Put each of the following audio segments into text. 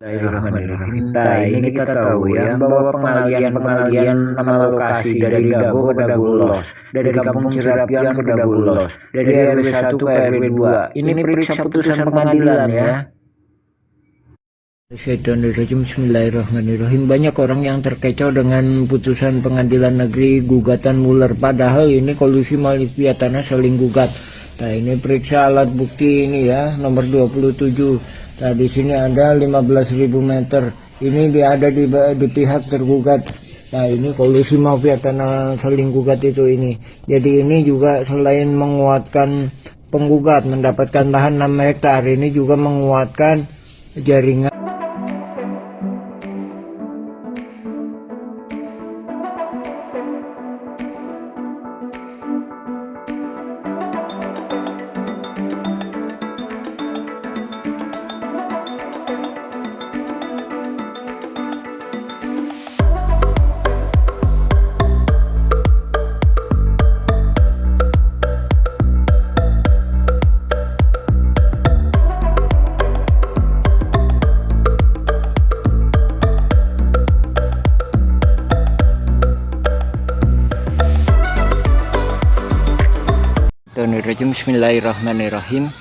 Bismillahirrahmanirrahim. Nah, ini kita tahu ya bahwa pengalian nama lokasi dari Dago ke Dagulos, dari Kampung Cirapian ke Dagulos, dari RW 1 ke RW 2. Ini periksa putusan pengadilan ya. Bismillahirrahmanirrahim. Banyak orang yang terkecoh dengan putusan pengadilan negeri gugatan Muller, padahal ini kolusi mafia tanah saling gugat. Nah, ini periksa alat bukti ini ya, nomor 27. Nah, di sini ada 15.000 meter. Ini ada di pihak tergugat. Nah, ini kolusi mafia tanah saling gugat itu ini. Jadi ini juga selain menguatkan penggugat mendapatkan lahan 6 hektar, ini juga menguatkan jaringan. Bismillahirrahmanirrahim.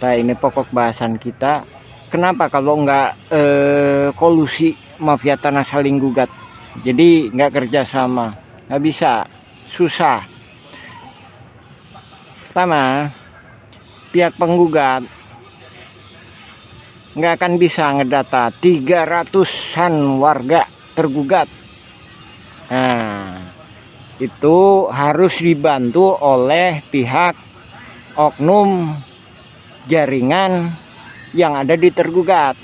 Nah, ini pokok bahasan kita. Kenapa kalau nggak kolusi mafia tanah saling gugat? Jadi nggak kerjasama, nggak bisa, susah. Pertama, pihak penggugat nggak akan bisa ngedata 300-an warga tergugat. Nah, itu harus dibantu oleh pihak oknum jaringan yang ada di tergugat.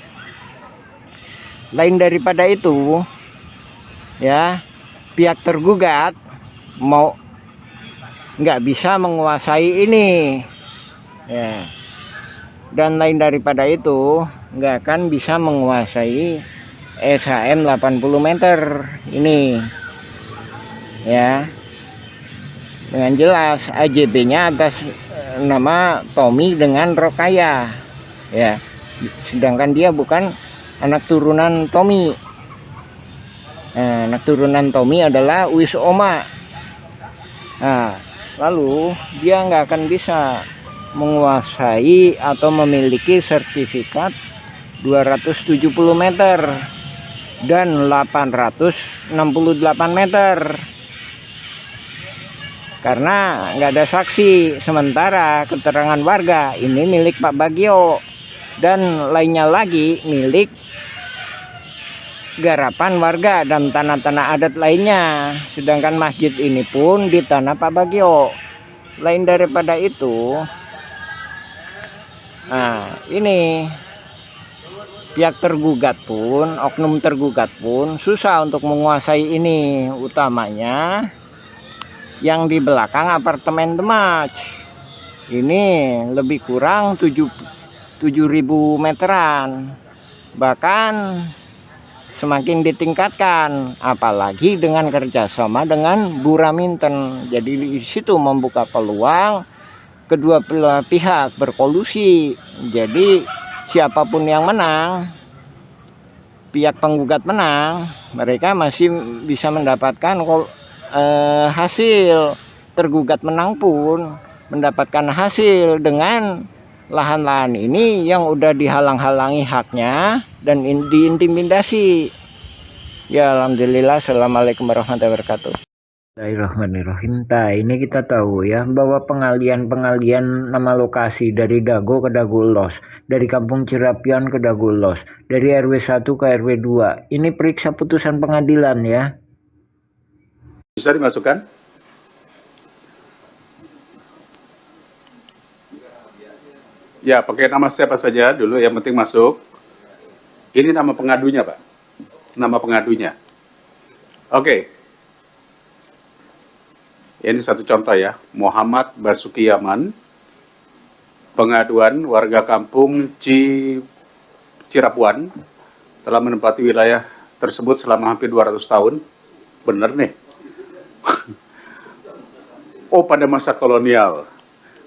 Lain daripada itu ya, pihak tergugat mau nggak bisa menguasai ini ya, dan lain daripada itu nggak akan bisa menguasai SHM 80 meter ini ya. Dengan jelas AJB-nya atas nama Tommy dengan Rokaya ya, sedangkan dia bukan anak turunan Tommy. Anak turunan Tommy adalah Wis Oma. Nah, lalu dia nggak akan bisa menguasai atau memiliki sertifikat 270 meter dan 868 meter karena nggak ada saksi. Sementara keterangan warga ini milik Pak Bagio dan lainnya lagi milik garapan warga dan tanah-tanah adat lainnya, sedangkan masjid ini pun di tanah Pak Bagio. Lain daripada itu, nah ini pihak tergugat pun, oknum tergugat pun susah untuk menguasai ini, utamanya yang di belakang apartemen Demaj. Ini lebih kurang 7.000 meteran, bahkan semakin ditingkatkan apalagi dengan kerjasama dengan Buraminten. Jadi di situ membuka peluang kedua pihak berkolusi. Jadi siapapun yang menang, pihak penggugat menang, mereka masih bisa mendapatkan hasil. Tergugat menang pun mendapatkan hasil dengan lahan-lahan ini yang udah dihalang-halangi haknya dan diintimidasi ya. Alhamdulillah. Assalamualaikum warahmatullahi wabarakatuh. Bismillahirrahmanirrahim. Nah, ini kita tahu ya bahwa pengalian nama lokasi dari Dago ke Dagulos, dari Kampung Cirapian ke Dagulos, dari RW 1 ke RW 2. Ini periksa putusan pengadilan ya. Bisa dimasukkan? Ya, pakai nama siapa saja dulu, yang penting masuk. Ini nama pengadunya, Pak. Nama pengadunya. Oke. Ini satu contoh ya. Muhammad Basuki Yaman. Pengaduan warga kampung Cirapuan telah menempati wilayah tersebut selama hampir 200 tahun. Bener nih. Oh, pada masa kolonial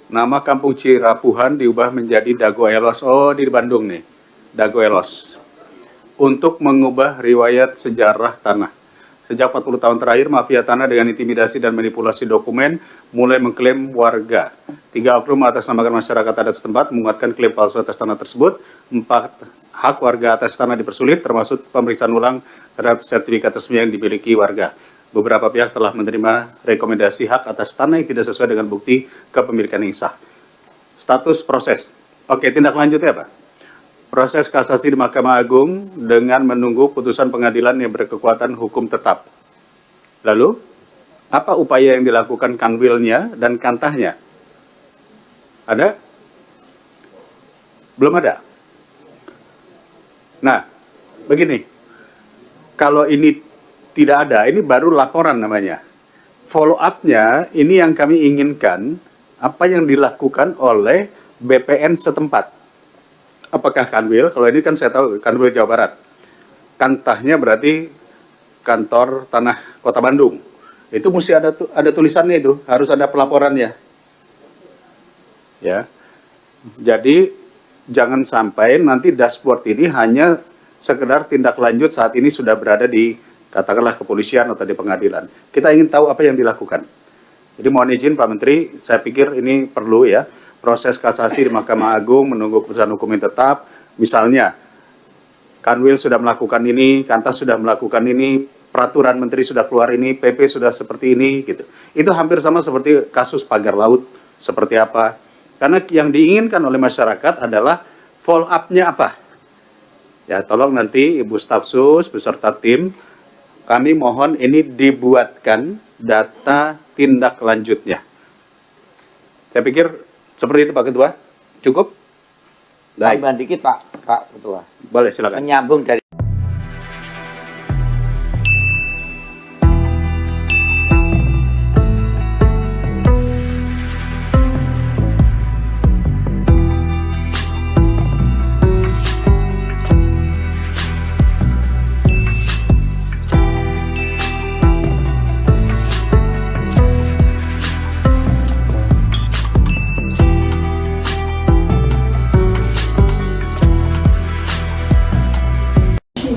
nama kampung Cirapuhan diubah menjadi Dago Elos. Oh, di Bandung nih, Dago Elos. untuk mengubah riwayat sejarah tanah. Sejak 40 tahun terakhir, mafia tanah dengan intimidasi dan manipulasi dokumen mulai mengklaim warga. 3 oknum atas namakan masyarakat adat setempat menguatkan klaim palsu atas tanah tersebut. 4 hak warga atas tanah dipersulit, termasuk pemeriksaan ulang terhadap sertifikat resmi yang dimiliki warga. Beberapa pihak telah menerima rekomendasi hak atas tanah yang tidak sesuai dengan bukti kepemilikan yang sah. Status proses. Oke, tindak lanjutnya apa? Proses kasasi di Mahkamah Agung dengan menunggu putusan pengadilan yang berkekuatan hukum tetap. Lalu, apa upaya yang dilakukan kanwilnya dan kantahnya? Ada? Belum ada. Nah, begini. Kalau ini tidak ada, ini baru laporan namanya. Follow up-nya, ini yang kami inginkan, apa yang dilakukan oleh BPN setempat. Apakah kanwil? Kalau ini kan saya tahu kanwil Jawa Barat. Kantahnya berarti kantor tanah Kota Bandung. Itu mesti ada tulisannya itu, harus ada pelaporannya. Ya. Jadi jangan sampai nanti dashboard ini hanya sekedar tindak lanjut saat ini sudah berada di katakanlah kepolisian atau di pengadilan. Kita ingin tahu apa yang dilakukan. Jadi mohon izin Pak Menteri, saya pikir ini perlu ya. Proses kasasi di Mahkamah Agung menunggu keputusan hukum yang tetap, misalnya Kanwil sudah melakukan ini, Kantas sudah melakukan ini, peraturan menteri sudah keluar ini, PP sudah seperti ini, gitu. Itu hampir sama seperti kasus pagar laut, seperti apa. Karena yang diinginkan oleh masyarakat adalah follow up-nya apa. Ya, tolong nanti Ibu Staf Sus beserta tim, kami mohon ini dibuatkan data tindak lanjutnya. Saya pikir seperti itu Pak Ketua, cukup? Baik. Tambahan dikit Pak Ketua. Boleh, silakan. Menyambung dari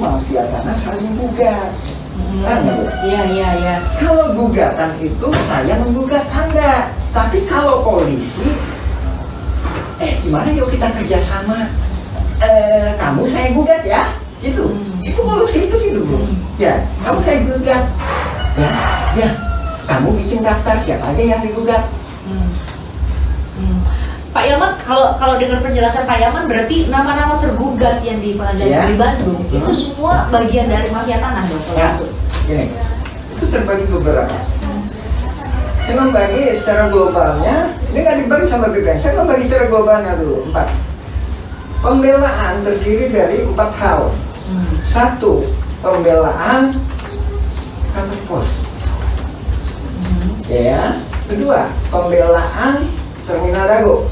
mafia tanah saling gugat. Iya. Kalau gugatan itu saya menggugat Anda, tapi kalau polisi, gimana yuk kita kerjasama? Kamu saya gugat ya, itu korupsi itu gitu Bu. Ya, kamu saya gugat. Ya, kamu bikin daftar siapa aja yang digugat. Pak Yaman, kalau dengar penjelasan Pak Yaman berarti nama-nama tergugat yang di pengadilan negeri Bandung itu semua bagian dari mafia tanah dong? Ya, gini, itu terbagi beberapa. Saya membagi secara globalnya, ini nggak dibagi sama BPN, saya membagi secara globalnya dulu, 4. Pembelaan terdiri dari 4 hal. 1, pembelaan kantor pos. Ya. 2, pembelaan terminal Dago.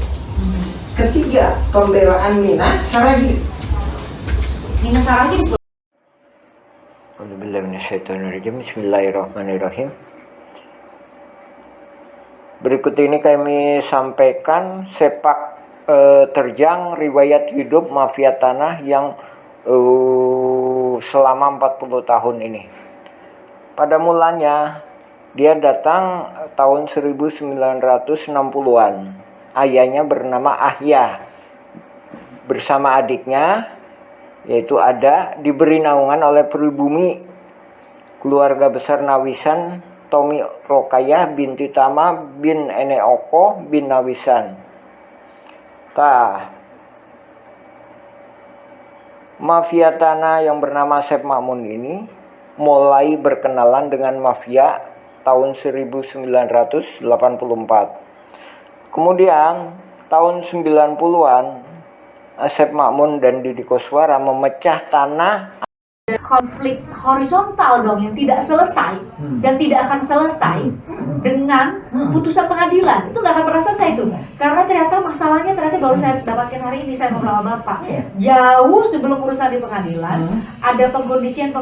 3, pembelaan Mina Saragi. Mina Saragi disebut. Bismillahirrahmanirrahim. Berikut ini kami sampaikan sepak terjang riwayat hidup mafia tanah yang selama 40 tahun ini. Pada mulanya dia datang tahun 1960-an. Ayahnya bernama Ahya. Bersama adiknya yaitu Ada diberi naungan oleh pribumi keluarga besar Nawisan Tommy Rokayah binti Tama bin Eneoko bin Nawisan. Mafia tanah yang bernama Asep Makmun ini mulai berkenalan dengan mafia tahun 1984. Kemudian tahun 90-an Asep Makmun dan Didi Koswara memecah tanah. Konflik horizontal dong yang tidak selesai dan tidak akan selesai dengan putusan pengadilan. Itu nggak akan pernah selesai itu. Karena ternyata masalahnya baru saya dapatkan hari ini, saya ngobrol sama Bapak. Jauh sebelum urusan di pengadilan ada pengkondisian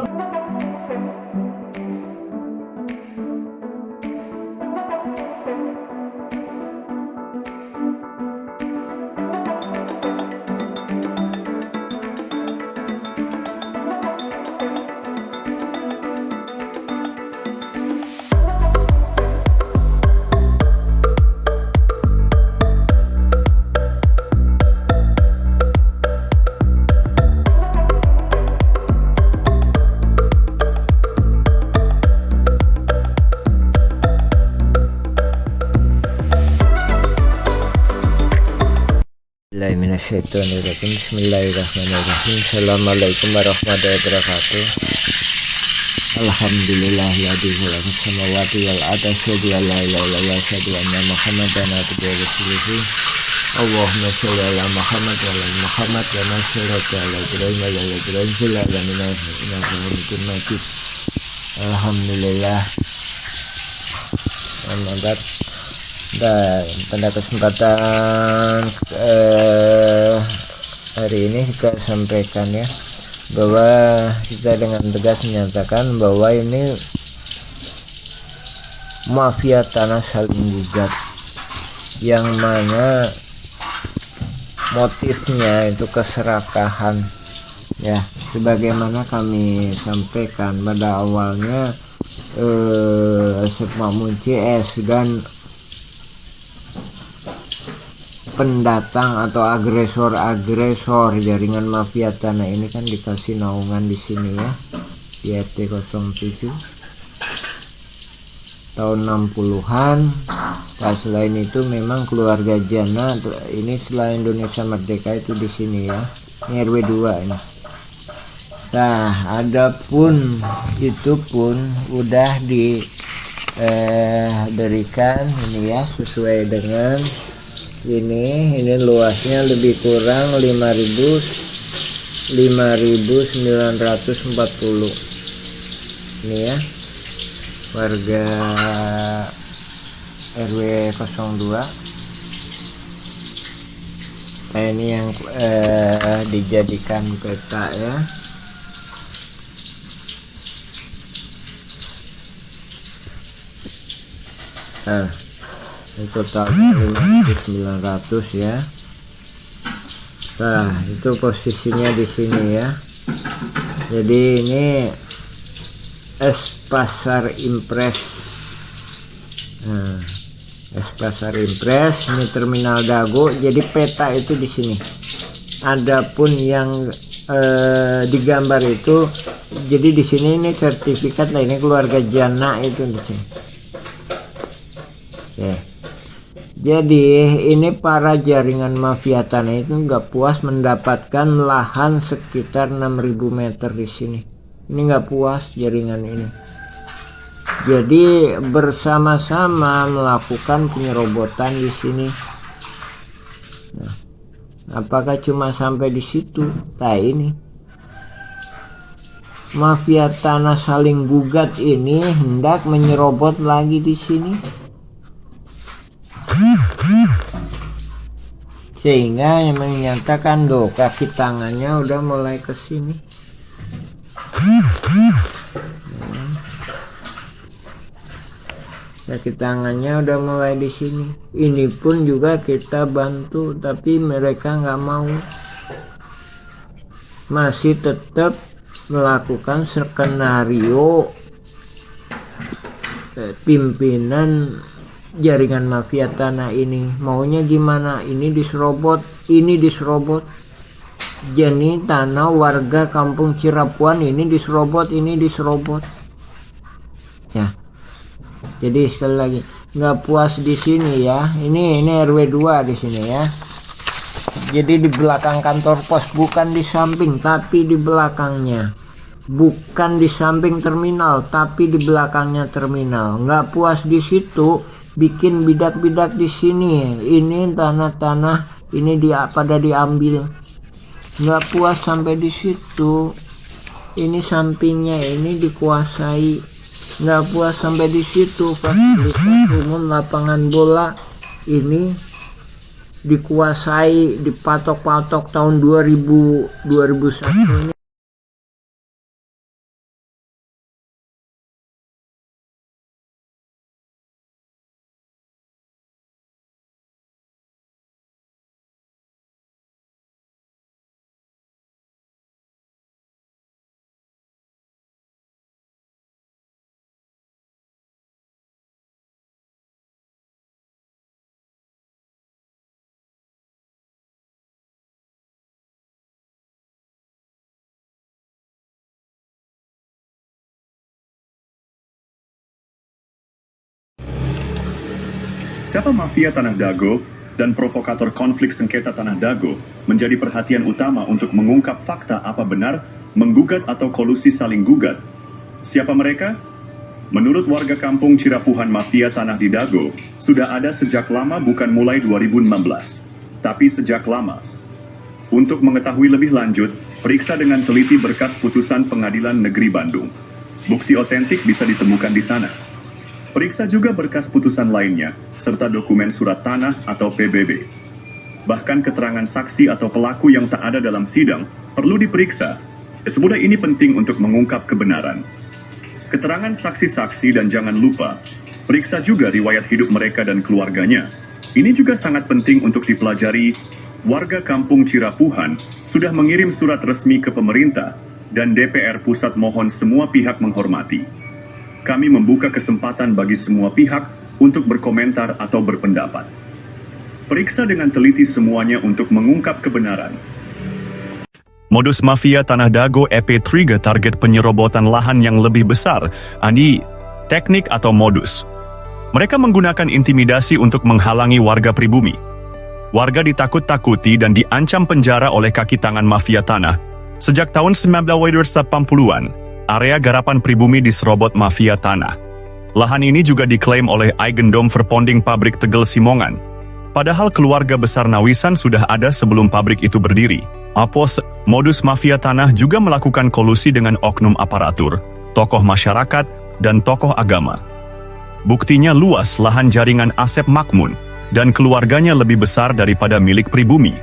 A'udzubillahiminasyaitonirrajim. Bismillahirrahmanirrahim. Assalamualaikum warahmatullahi wabarakatuh. Alhamdulillahilladzi khalaqa samawati wal arda asyhadu an la ilaha illallah wa asyhadu anna Muhammadan abduhu wa rasuluhu. Allahumma shalli ala Muhammad wa ala Muhammad wa ma shallaita ala Ibrahim wa ala Ibrahim fil alamin innaka Hamidum Majid. Alhamdulillah. Mantap. Dan pada kesempatan hari ini kita sampaikan ya bahwa kita dengan tegas menyatakan bahwa ini mafia tanah saling gugat, yang mana motifnya itu keserakahan ya, sebagaimana kami sampaikan pada awalnya. Makmun CS dan pendatang atau agresor jaringan mafia tanah ini kan dikasih naungan di sini ya, di RT 07 tahun 60-an. Nah, selain itu memang keluarga Jana ini selain Indonesia Merdeka itu di sini ya, ini RW 2 ini. Nah, adapun itu pun udah diberikan ini ya, sesuai dengan ini luasnya lebih kurang 5.940 ini ya, warga RW 02. Nah, ini yang dijadikan peta ya. Nah, totalnya 5.900 ya. Nah, itu posisinya di sini ya. Jadi ini Pasar Impres. Nah, Pasar Impres, ini Terminal Dago. Jadi peta itu di sini. Adapun yang digambar itu, jadi di sini ini sertifikat. Nah, ini keluarga Jana itu di sini. Oke. Jadi ini para jaringan mafia tanah itu nggak puas mendapatkan lahan sekitar 6.000 meter di sini. Ini nggak puas jaringan ini. Jadi bersama-sama melakukan penyerobotan di sini. Nah, apakah cuma sampai di situ? Nah, ini mafia tanah saling gugat ini hendak menyerobot lagi di sini. Sehingga yang menyatakan kaki tangannya udah mulai ke sini. Kaki tangannya udah mulai di sini. Ini pun juga kita bantu, tapi mereka nggak mau. Masih tetap melakukan skenario pimpinan jaringan mafia tanah ini. Maunya gimana? Ini diserobot, ini diserobot. Jadi tanah warga kampung Cirapuan ini diserobot, ini diserobot. Ya. Jadi sekali lagi, nggak puas di sini ya. Ini RW 2 di sini ya. Jadi di belakang kantor pos, bukan di samping tapi di belakangnya. Bukan di samping terminal tapi di belakangnya terminal. Nggak puas di situ, bikin bidak-bidak di sini. Ini tanah-tanah ini pada diambil. Nggak puas sampai di situ, ini sampingnya ini dikuasai. Nggak puas sampai di situ, fasilitas umum lapangan bola ini dikuasai, dipatok-patok tahun 2001 ini. Siapa mafia Tanah Dago? dan provokator konflik sengketa Tanah Dago menjadi perhatian utama untuk mengungkap fakta apa benar menggugat atau kolusi saling gugat. Siapa mereka? Menurut warga kampung Cirapuhan mafia tanah di Dago, sudah ada sejak lama, bukan mulai 2016, tapi sejak lama. Untuk mengetahui lebih lanjut, periksa dengan teliti berkas putusan Pengadilan Negeri Bandung. Bukti otentik bisa ditemukan di sana. Periksa juga berkas putusan lainnya, serta dokumen surat tanah atau PBB. Bahkan keterangan saksi atau pelaku yang tak ada dalam sidang perlu diperiksa. Semudah ini penting untuk mengungkap kebenaran. Keterangan saksi-saksi dan jangan lupa, periksa juga riwayat hidup mereka dan keluarganya. Ini juga sangat penting untuk dipelajari. Warga kampung Cirapuhan sudah mengirim surat resmi ke pemerintah dan DPR pusat, mohon semua pihak menghormati. Kami membuka kesempatan bagi semua pihak untuk berkomentar atau berpendapat. Periksa dengan teliti semuanya untuk mengungkap kebenaran. Modus mafia Tanah Dago EP3 target penyerobotan lahan yang lebih besar. Ani, teknik atau modus. Mereka menggunakan intimidasi untuk menghalangi warga pribumi. Warga ditakut-takuti dan diancam penjara oleh kaki tangan mafia tanah. Sejak tahun 1980-an, area garapan pribumi diserobot mafia tanah. Lahan ini juga diklaim oleh Eigendom Verponding Pabrik Tegel Simongan. Padahal keluarga besar Nawisan sudah ada sebelum pabrik itu berdiri. Apos, modus mafia tanah juga melakukan kolusi dengan oknum aparatur, tokoh masyarakat, dan tokoh agama. Buktinya luas lahan jaringan Asep Makmun, dan keluarganya lebih besar daripada milik pribumi.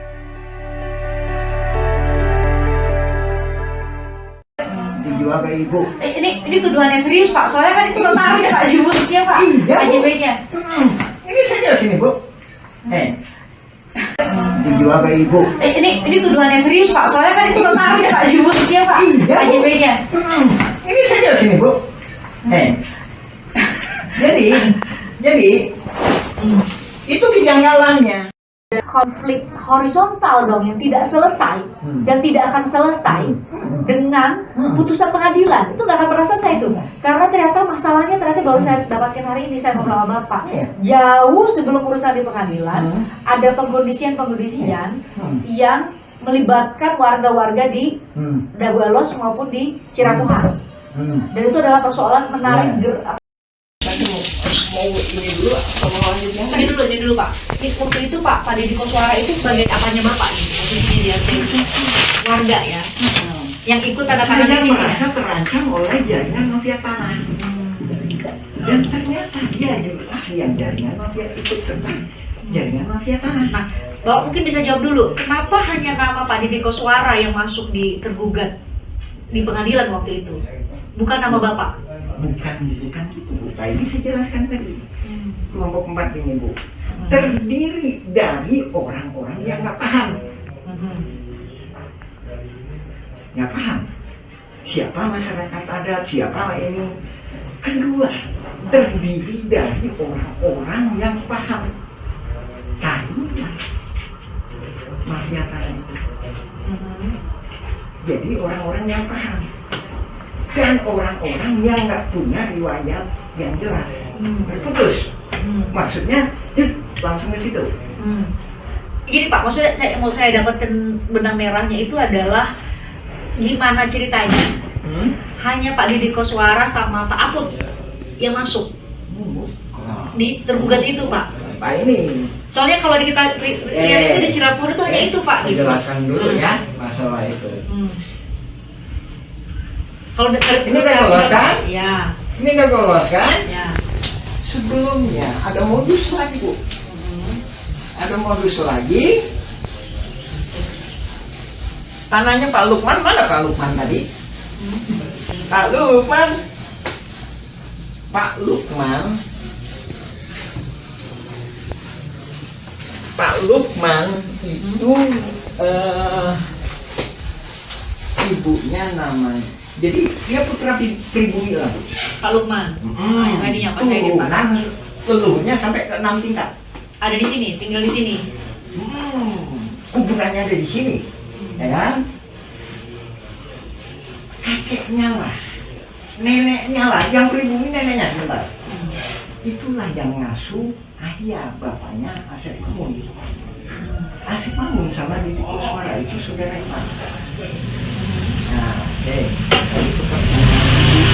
Dijual ke ibu. Ini tuduhannya serius Pak, soalnya kan itu notaris Pak, jubusnya Pak, Iya, Bu. KJB-nya. Ini saja sini, Bu. Dijual ke ibu. Ini tuduhannya serius Pak, soalnya kan itu notaris Pak, jubusnya Pak, Iya, Bu. KJB-nya. Ini saja sini, Bu. Jadi itu kejanggalannya. Konflik horizontal dong yang tidak selesai dan tidak akan selesai dengan putusan pengadilan. Itu nggak akan pernah selesai itu, karena ternyata masalahnya baru saya dapatkan hari ini, saya ngobrol sama Bapak. Jauh sebelum urusan di pengadilan ada pengkondisian yang melibatkan warga-warga di Dago Elos maupun di Cirapuhan. Dan itu adalah persoalan menarik Ini dulu Pak. Waktu itu Pak Deddy Koswara itu sebagai apanya Bapak nih? Posisinya dia itu warga ya, yang ikut tanda tangan di sini. Merasa terancam oleh jaringan mafia tanah. Dan ternyata dia adalah yang jaringan mafia ikut serta jaringan mafia tanah. Nah, Bapak mungkin bisa jawab dulu, kenapa hanya nama Pak Deddy Koswara yang masuk di tergugat di pengadilan waktu itu, bukan nama Bapak? Bukan gitu, Bu. Ini saya jelaskan tadi. Kelompok 4 ini, Bu, terdiri dari orang-orang yang nggak paham. Nggak paham siapa masyarakat adat, siapa ini. Kedua, terdiri dari orang-orang yang paham. Tahulah mafia tanah itu. Jadi orang-orang yang paham. Dan orang-orang yang nggak punya riwayat yang jelas, terputus. Maksudnya, langsung ke situ. Gini Pak, maksudnya saya dapatkan benang merahnya itu adalah gimana ceritanya? Hanya Pak Deddy Koswara sama Pak Aput yang masuk di tergugat itu Pak. Pak ini. Soalnya kalau kita lihat itu di Cirapuhan itu hanya itu Pak. Jelaskan dulu ya masalah itu. Kalau ini udah lolos kan? Ya. Ini udah lolos kan? Ya. Sebelumnya ada modus lagi, Bu. Ada modus lagi. Tanahnya Pak Lukman, mana Pak Lukman tadi? Pak Lukman. Pak Lukman. Pak Lukman itu ibunya namanya. Jadi dia putra pribumi lah, Bu. Pak Lukman. Tadinya Pak saya di Pak. Leluhurnya sampai ke 6 tingkat. Ada di sini, tinggal di sini. Kuburannya ada di sini, ya kan? Kakeknya lah, neneknya lah, yang pribumi neneknya sebentar. itulah yang ngasuh ayah bapaknya Asep Mamun. Asep Mamun sama Didi Kuswara itu saudara Pak. Nah, oke. Lalu tetap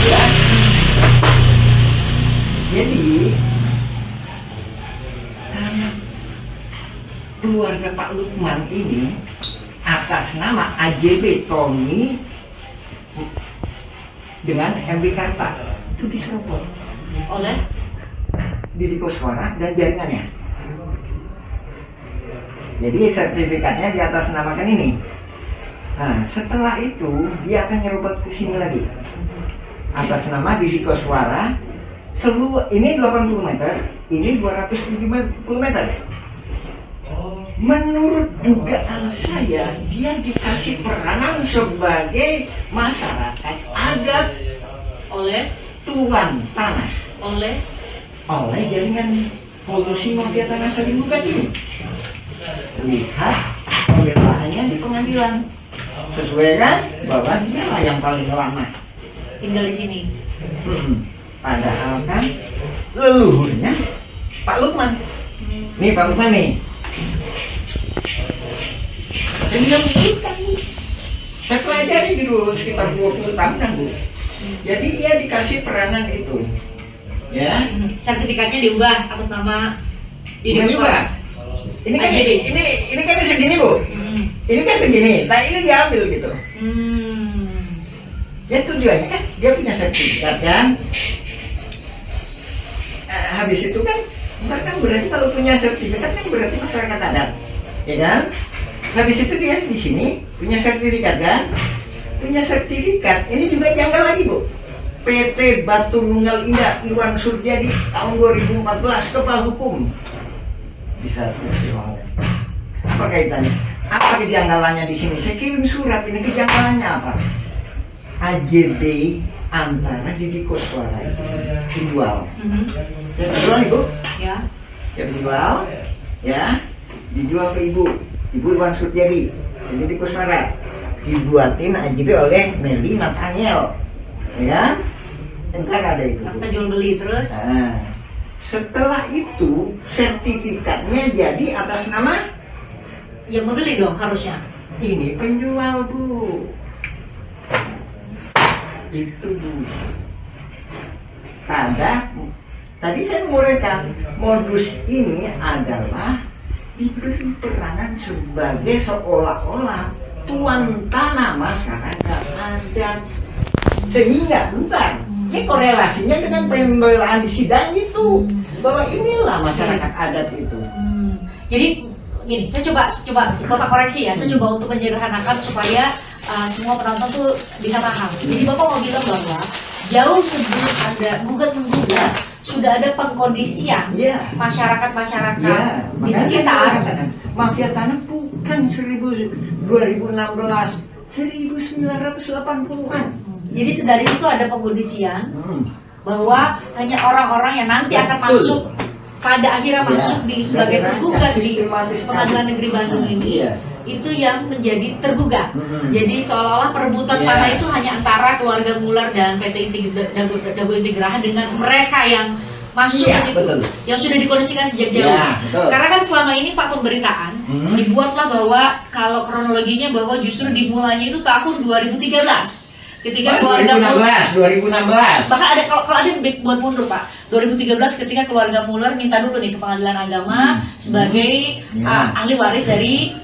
ya. Jadi keluarga Pak Lukman ini atas nama AJB Tommy dengan MB Karta itu diseruput oleh Didi Kuswara dan jaringannya. Jadi sertifikatnya di atas namakan ini. Nah, setelah itu dia akan nyeruput ke sini lagi atas nama Didi Kuswara. Seluruh ini 80 meter, ini 270 meter. Menurut dugaan saya, dia dikasih peranan sebagai masyarakat adat Oleh tuan tanah oleh oleh jaringan polusi mafia tanah saling gugat ini. Lihat pembelaannya di pengadilan, sesuai kan bahwa dia lah yang paling lama tinggal di sini. Padahal kan leluhurnya Pak Lukman. Nih Pak Lukman nih. Dan dia menunjukkan nih. Saya pelajari dulu sekitar 20 tahunan Bu. Jadi dia dikasih peranan itu. Ya. Sertifikatnya diubah atas nama Didi Bukan juga. Kuswara. Ini kan AJB. ini kan segini Bu. Ini kan begini. Nah ini diambil gitu. Ya tujuannya kan dia punya sertifikat kan. Habis itu kan berarti kalau punya sertifikat kan berarti masyarakat adat, ya kan? Habis itu dia di sini punya sertifikat kan? Punya sertifikat. Ini juga janggal lagi Bu. PT Batu Nunggal Indah Iwan Surjadi tahun 2014 kepala hukum. Bisa apa kaitannya? Apa kejanggalannya di sini? Saya kirim surat ini kejanggalannya apa? AJB antara Didi Kuswara itu dijual. Ya dijual nih Bu. Ya. Ya dijual. Ya. Dijual ke Ibu Iwan Surjadi. Didi Kuswara. Dibuatin AJB oleh Meli Nathaniel. Ya. Entar ada itu. Kita jual beli terus. Nah, setelah itu sertifikatnya jadi atas nama Yang membeli dong harusnya. ini penjual Bu. Itu Bu. Tadi saya menguraikan modus ini adalah diberi peranan sebagai seolah-olah tuan tanah masyarakat adat, sehingga bentar ini korelasinya dengan pembelaan di sidang itu bahwa inilah masyarakat adat itu. Jadi gini, saya coba Bapak koreksi ya. Saya coba untuk menyederhanakan supaya semua penonton tuh bisa paham. Jadi Bapak mau bilang bahwa jauh sebelum ada gugat-menggugat sudah ada pengkondisian masyarakat-masyarakat di sekitar. Mafia tanah bukan 2016, 1980-an. Jadi dari situ ada pengkondisian bahwa hanya orang-orang yang nanti akan masuk pada akhirnya masuk di sebagai tergugat di Pengadilan Negeri Bandung ini itu yang menjadi tergugat. Jadi seolah-olah perebutan tanah itu hanya antara keluarga Muller dan PT Dago Integraha dengan mereka yang masuk ke situ, yang sudah dikondisikan sejak jauh. Karena kan selama ini Pak pemberitaan dibuatlah bahwa kalau kronologinya bahwa justru dimulainya itu tahun 2013. Ketika keluarga 2016. Bahkan ada kalau ada yang buat mundur Pak. 2013 ketika keluarga Muller minta dulu nih ke Pengadilan Agama sebagai ahli waris dari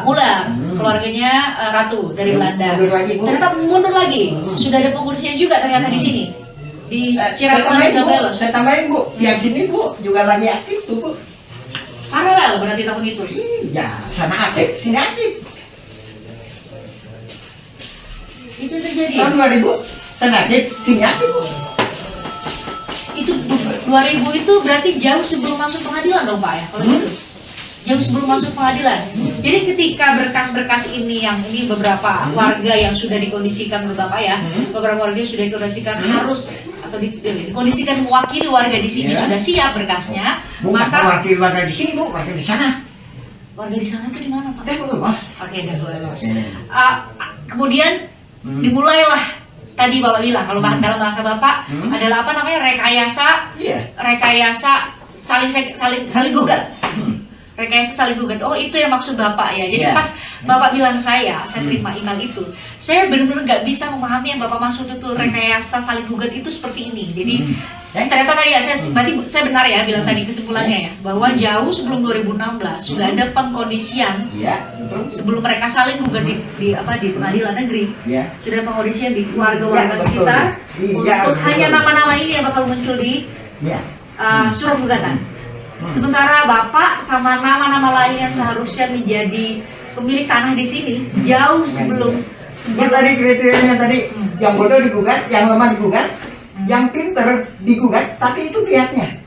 Muller, keluarganya Ratu dari Belanda. Ternyata mundur lagi. Sudah ada pengurusnya juga ternyata di sini. Di Cirebon dan Belos. Saya tambahin Bu, yang sini Bu juga lagi aktif tuh Bu. Paralel berarti tahun itu. Iya, sana aktif, sini aktif. Itu terjadi. Tahun 2000 sana aktif, sini aktif Bu. Itu 2000 itu berarti jauh sebelum masuk pengadilan dong Pak ya? Kalau gitu. Jauh sebelum masuk pengadilan. Jadi ketika berkas-berkas ini yang ini beberapa warga yang sudah dikondisikan menurut Bapak ya, beberapa warga yang sudah dikondisikan harus atau dikondisikan mewakili warga di sini sudah siap berkasnya, maka wakil warga di sini Bu, wakil di sana. Warga di sana itu di mana Pak? Mas. Oke, Dago Belos. Kemudian dimulailah tadi Bapak bilang kalau dalam bahasa Bapak adalah apa namanya rekayasa saling gugat. Rekayasa saling gugat. Oh, itu yang maksud Bapak ya. Jadi pas Bapak bilang saya terima email itu, saya benar-benar nggak bisa memahami yang Bapak maksud itu rekayasa saling gugat itu seperti ini. Jadi ternyata tadi ya, berarti saya benar ya bilang tadi kesimpulannya ya, bahwa jauh sebelum 2016 sudah ada pengkondisian sebelum mereka saling gugat di pengadilan negeri, sudah ada pengkondisian di warga-warga sekitar untuk hanya nama-nama ini yang bakal muncul di surat gugatan. Sementara Bapak sama nama-nama lain yang seharusnya menjadi pemilik tanah di sini jauh sebelum tadi kriterianya tadi yang bodoh digugat, yang lemah digugat, yang pinter digugat, tapi itu pihaknya.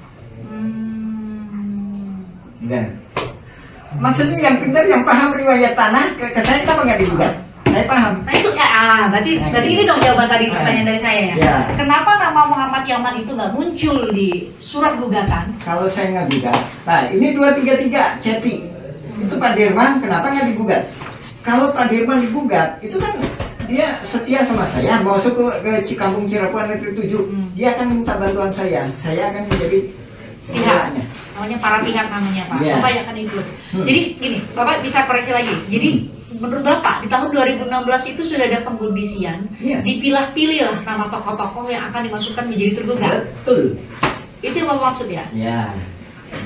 Maksudnya yang pinter, yang paham riwayat tanah, ke saya kenapa nggak digugat? Saya paham. Nah itu berarti ini dong jawaban tadi pertanyaan dari saya ya. Kenapa nama Muhammad Yaman itu nggak muncul di surat gugatan? Kalau saya nggak gugat, nah ini 233 Cepi itu Pak Dirman, kenapa nggak digugat? Kalau Pak Dirman digugat, itu kan dia setia sama saya, mau masuk ke Cikampung Cirebon Negeri 7, dia akan minta bantuan saya akan menjadi pihaknya. Namanya para pihak namanya Pak. Bapak yang akan ikut. Jadi gini, Bapak bisa koreksi lagi. Jadi menurut Bapak di tahun 2016 itu sudah ada pengkondisian, dipilah-pilih lah nama tokoh-tokoh yang akan dimasukkan menjadi tergugat. Betul. Itu yang Bapak maksud ya? Ya.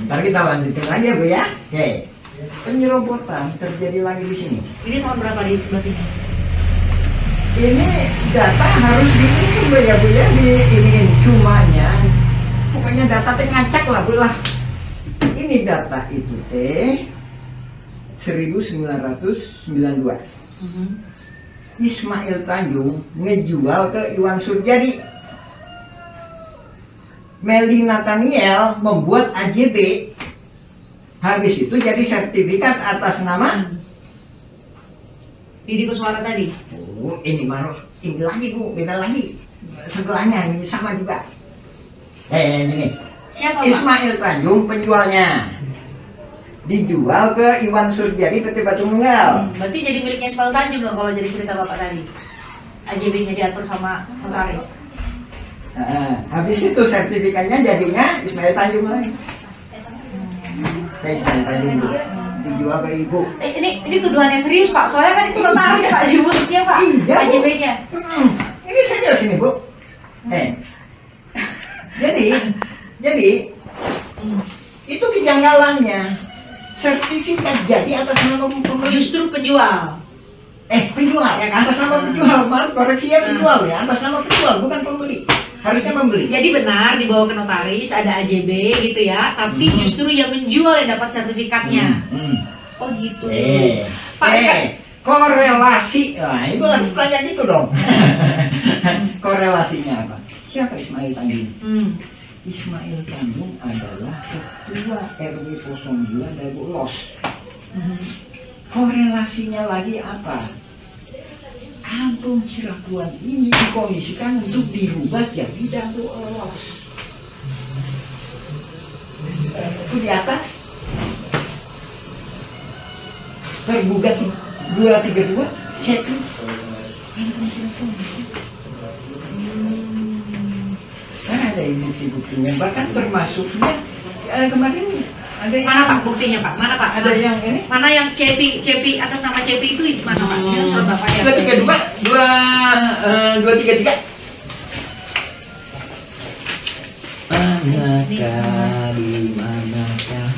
Ntar kita lanjutin lagi ya Bu ya. Oke. Penyerobotan terjadi lagi di sini. Ini tahun berapa di sebelah sini? Ini data harus diisi Bu ya Bu ya, diiniin cumanya. Pokoknya data teh ngacak lah Bu lah. Ini data itu teh 1992. Ismail Tanjung ngejual ke Iwan Surjadi. Meli Nathaniel membuat AJB. Habis itu jadi sertifikat atas nama Didi Kuswara tadi. Oh, ini lagi Bu, beda lagi. Sebelahnya ini sama juga. Ini. Siapa Pak? Ismail Tanjung penjualnya. Dijual ke Iwan Surjadi PT Batu Nunggal. Berarti jadi miliknya Ismail Tanjung dong kalau jadi cerita Bapak tadi. AJB-nya diatur sama notaris. Habis itu sertifikatnya jadinya Ismail Tanjung lagi. Ismail Tanjung dijual ke Ibu. Ini tuduhannya serius Pak, soalnya kan itu notaris Pak di mulutnya Pak. Iya, Bu. AJB-nya. Ini saja sini Bu. Jadi itu kejanggalannya. Sertifikat jadi atas nama pembeli. Justru penjual. Penjual ya kan? Atas nama penjual, maaf koreksi ya, penjual ya, atas nama penjual bukan pembeli. Harusnya membeli. Jadi benar dibawa ke notaris ada AJB gitu ya, tapi justru yang menjual yang dapat sertifikatnya. Oh gitu. Pak, korelasi. Nah, itu harus tanya gitu dong. Korelasinya apa? Siapa Ismail Tanjung? Ismail Tanjung adalah ketua RW 02 Dago Los. Korelasinya lagi apa? Kampung Cirebon ini dikondisikan untuk dirubah jadi Dago Los. Itu di atas tergugat 232 Cepi. Kan ada bukti-buktinya, bahkan termasuknya kemarin ada yang mana Pak buktinya Pak? Mana Pak? Ada yang ini? Mana yang Cepi atas nama Cepi itu mana Pak? Ini surat Bapak ya? 233. Manakah di manakah?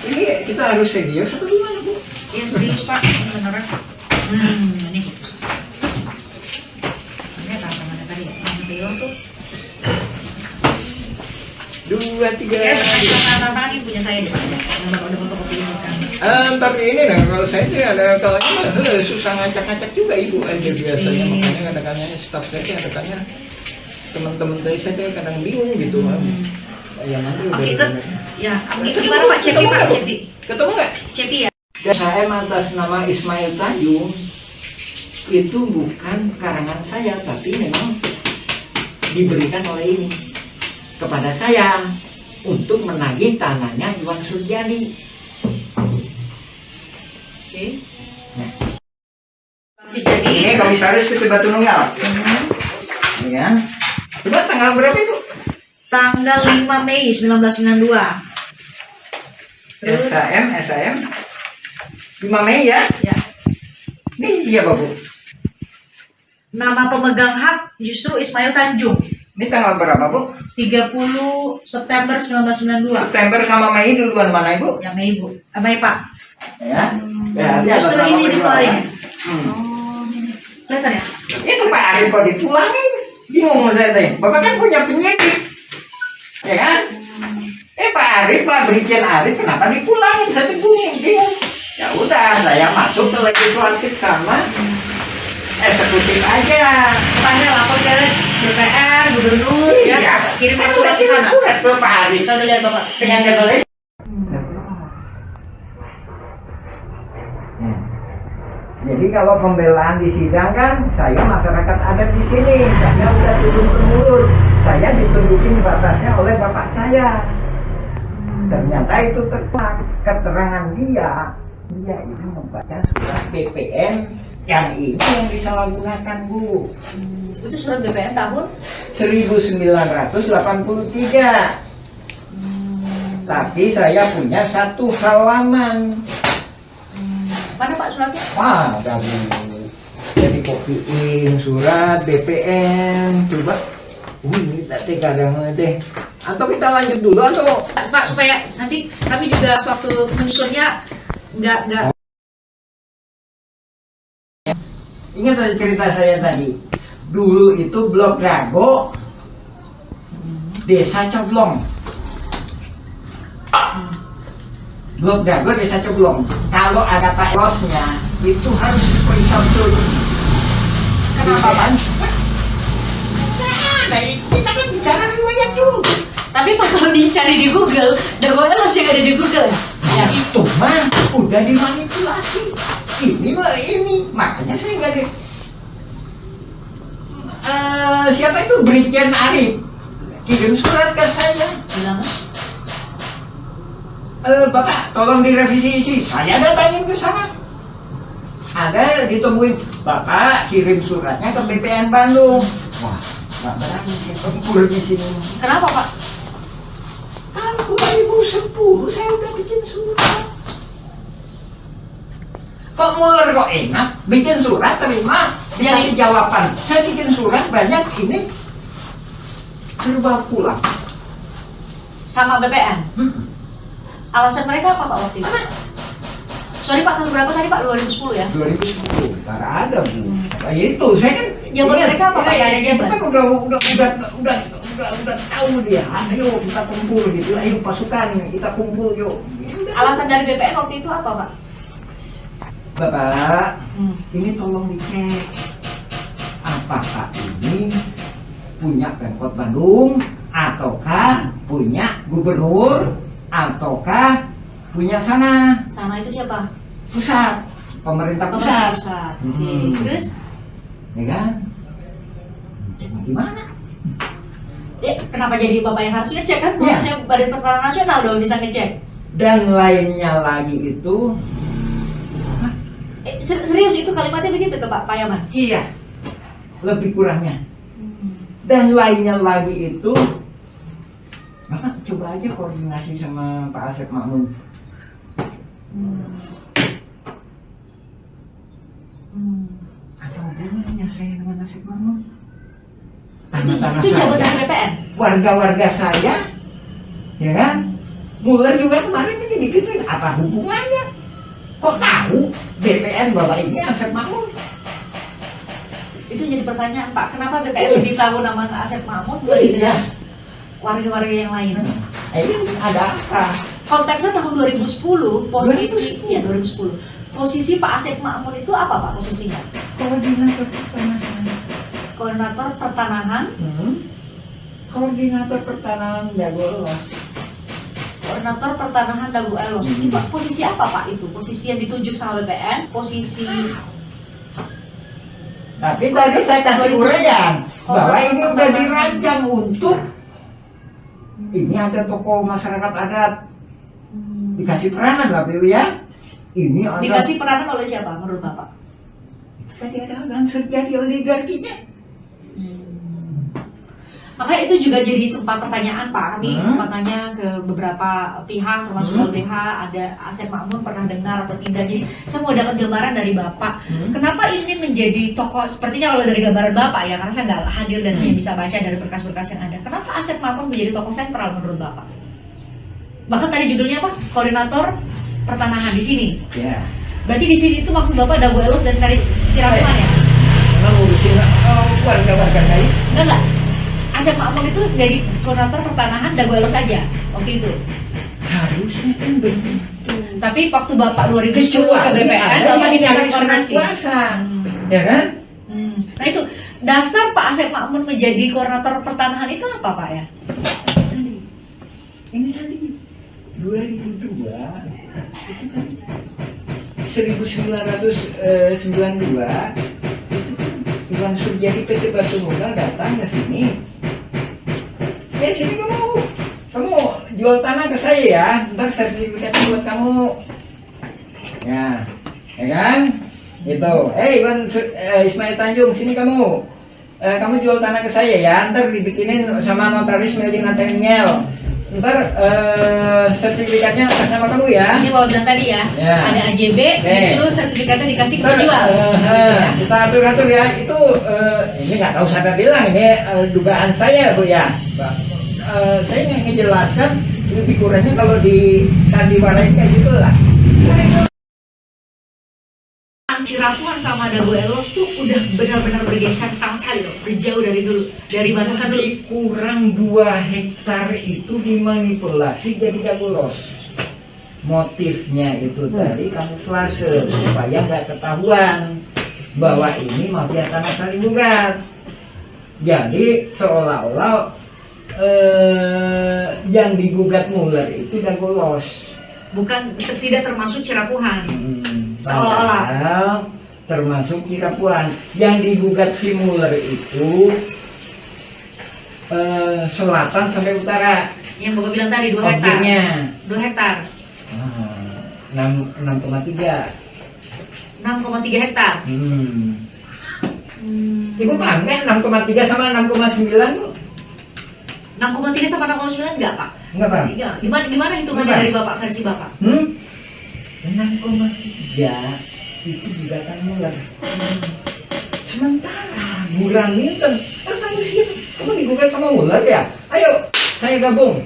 Ini kita harus serius atau gimana Bu? Iya serius Pak, beneran. Ini. Ini tantangannya tadi ya, yang beliau tuh. 2, 3. Ya, tantangan ini punya saya deh Pak. Yang Bapak udah fotokopi ini kan. Tapi ini nah, kalau saya sih ada kalanya susah ngacak-ngacak juga Ibu aja biasanya, makanya kadang-kadang staff saya kadang-kadang teman-teman saya kadang bingung gitu kan. Ya nanti udah. Ya, gimana Pak Cepi Pak Cepi? Ketemu nggak? Cepi ya. Saya atas nama Ismail Tanjung itu bukan karangan saya, tapi memang diberikan oleh ini kepada saya untuk menagih tanahnya Iwan Surjadi. Oke. Nah. Ini komisaris PT Batu Nunggal. Ya. Coba tanggal berapa itu? Tanggal 5 Mei 1992. Terus SAM 5 Mei ya? ya, Ini iya Bu. nama pemegang hak justru Ismail Tanjung. Ini tanggal berapa Bu? 30 September 1992. September sama Mei duluan mana Ibu? Yang Mei Bu, Mei Pak. Ya. Justru atas nama ini berdua. dikeluarin. Hmm. Oh, ini. Kelihatan ya? Itu Pak Arif kok dipulangin. Bingung saya teh. Bapak kan punya penyidik. Ya kan? Pak Arif, Pak Brigjen Arif kenapa dipulangin? Saya tuh bingung. Ya udah, saya masuk ke legislatif sama eksekutif aja. Makanya lapor ke DPR, gubernur, Iya. ya, kirim surat ke sana. Surat ke Pak Arif. Kita udah lihat Bapak. Dengan jadwalnya. Jadi kalau pembelaan di sidang kan, saya masyarakat adat di sini, saya udah turun temurun, saya ditunjukin batasnya oleh bapak saya. Ternyata itu keterangan dia itu membaca surat BPN yang ini yang disalahgunakan Bu. Itu surat BPN tahun 1983. Tapi saya punya satu halaman. mana Pak suratnya? Wah, dari jadi kopiin surat BPN, coba. Ini tadi kadang deh. Atau kita lanjut dulu atau Pak, supaya nanti kami juga sewaktu menyusunnya nggak. ingat dari cerita saya tadi. Dulu itu Blok Dago, Desa Coblong. Blok Dago, Desa Coblong. Kalau ada Pak Losnya, itu harus diperiksa betul. Kenapa Pak? Kita kan bicara riwayat dulu. Tapi Pak kalau dicari di Google, Dago Elos yang ada di Google. Ya itu mah udah dimanipulasi. Ini makanya saya nggak di. Siapa itu Brigjen Arif kirim surat ke saya. Bilang, Bapak tolong direvisi isi. Saya datangin ke sana. Ada ditemuin, Bapak kirim suratnya ke BPN Bandung. Wah, nggak berani saya tempur di sini. kenapa Pak? Kan 2010 saya udah bikin surat. Kok Muller kok enak? Bikin surat terima, dikasih jawaban. Saya bikin surat banyak ini serba pulang. Sama BPN. Alasan mereka apa Pak waktu itu? Sorry Pak, tahun berapa tadi Pak? 2010 ya? 2010, nggak ada Bu. Nah, itu saya kan. Jawaban ingat, mereka apa, Pak? ya, Nggak ada itu jawaban? kan udah tahu dia. Ayo kita kumpul gitu. Ayo pasukan kita kumpul yuk. Alasan dari BPN waktu itu apa Pak? Bapak, ini tolong dicek. Apakah ini punya Pemkot Bandung, ataukah punya gubernur, ataukah punya sana Sama itu siapa? pusat, pemerintah pusat. Pusat. Hmm. Oke. Terus? Ya kan? Ceknya gimana? Kenapa jadi Bapak yang harus ngecek kan? Iya. Harusnya Badan Pertahanan Nasional dong bisa ngecek. Dan lainnya lagi itu, Serius itu kalimatnya begitu ke Pak Yaman? iya, lebih kurangnya. Dan lainnya lagi itu, Bapak coba aja koordinasi sama Pak Asep Makmun. Atau hubungannya saya dengan Asep Makmun? Tanah-tanah Itu jabatan saya, BPN? warga-warga saya, ya kan? Muller juga kemarin ini digituin, apa hubungannya? Kok tahu BPN Bapak ini Asep Makmun? Itu jadi pertanyaan Pak, kenapa BPN lebih tahu nama Asep Makmun dibanding warga-warga yang lain? Ini ada apa? Konteksnya tahun 2010, posisi ya 2010. Posisi Pak Asep Makmun itu apa Pak posisinya? Koordinator pertanahan. Koordinator pertanahan. Koordinator pertanahan Dago. Koordinator pertanahan Dago Elos. Itu Pak, posisi apa Pak itu? Posisi yang ditunjuk sama BPN, posisi Tapi tadi saya kasih uraian bahwa ini udah dirancang untuk ini ada tokoh masyarakat adat dikasih peranan lah Bu ya. Ini ada dikasih peranan oleh siapa menurut Bapak? tadi ada unsur jadi oligarkinya. Makanya itu juga jadi sempat pertanyaan Pak, kami sempat nanya ke beberapa pihak termasuk LBH, ada Asep Makmun pernah dengar atau tidak. Jadi saya mau dapat gambaran dari Bapak, kenapa ini menjadi tokoh, sepertinya kalau dari gambaran Bapak ya, karena saya nggak hadir dan hanya bisa baca dari berkas-berkas yang ada. Kenapa Asep Makmun menjadi tokoh sentral menurut Bapak? Bahkan tadi judulnya apa? Koordinator pertanahan di sini. Ya. Berarti di sini itu maksud Bapak Dago Elos dan Kari Cirapungan ya? Emang ngurusin warga-warga saya? Enggak. Asep Makmun itu jadi koordinator pertanahan Dago Elos saja waktu itu. Harusnya kan begitu. Tapi waktu Bapak 2010 ke BPN, Bapak diminta koordinasi. Ya kan? Nah itu dasar Pak Asep Makmun menjadi koordinator pertanahan itu apa Pak ya? Ini tadi 2002 itu kan 1992 itu kan Iwan Suryadi PT Batu Modal datang ke sini. Sini kamu jual tanah ke saya ya, ntar sertifikatnya buat kamu. Ya kan? Itu. Iwan Ismail Tanjung, sini kamu. Kamu jual tanah ke saya ya, ntar dibikinin sama notaris Meldi Nathaniel. Ntar sertifikatnya atas nama kamu ya. Ini Bapak bilang tadi ya, ada AJB, justru sertifikatnya dikasih ke penjual. Kita atur-atur ya, itu ini nggak tahu siapa bilang, ini dugaan saya Bu ya. Saya ngejelaskan lebih kurangnya kalau di sandiwara kayak gitu lah. Cirapungan sama Dago Elos tuh udah benar-benar bergeser sama sekali loh, berjauh dari dulu, dari batasan dulu. Kurang 2 hektar itu dimanipulasi jadi Dago Elos. Motifnya itu tadi kamuflase supaya nggak ketahuan bahwa ini mafia tanah saling gugat. Jadi seolah-olah yang digugat Muller itu Dago Elos. Bukan, tidak termasuk Cirapungan. Seolah-olah termasuk Cirapungan. Yang digugat si Muller itu selatan sampai utara. Yang Bapak bilang tadi 2 hektar. Objeknya 2 hektar. 6,3. 6,3 hektar. Ibu paham kan 6,3 sama 6,9? 6,3 sama 6,9 enggak Pak? Enggak Pak. Gimana hitungannya dari Bapak, versi Bapak? 6,3 itu gugatan Muller. Sementara Burhan Minten, kamu siapa? Kamu digugat sama Muller ya? Ayo, saya gabung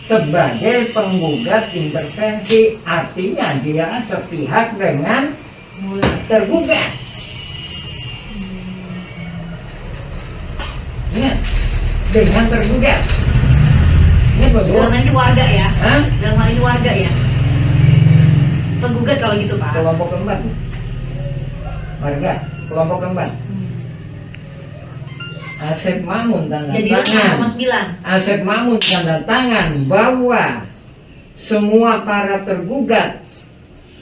sebagai penggugat intervensi, artinya dia sepihak dengan tergugat. Ingat, dengan tergugat. Ingat Bapak? Dalam hal ini warga ya? Hah? Dalam hal ini warga ya? Penggugat kalau gitu Pak. Kelompok keempat. Warga, kelompok keempat. Asep Makmun tanda tangan. 9,9. Asep Makmun tanda tangan bahwa semua para tergugat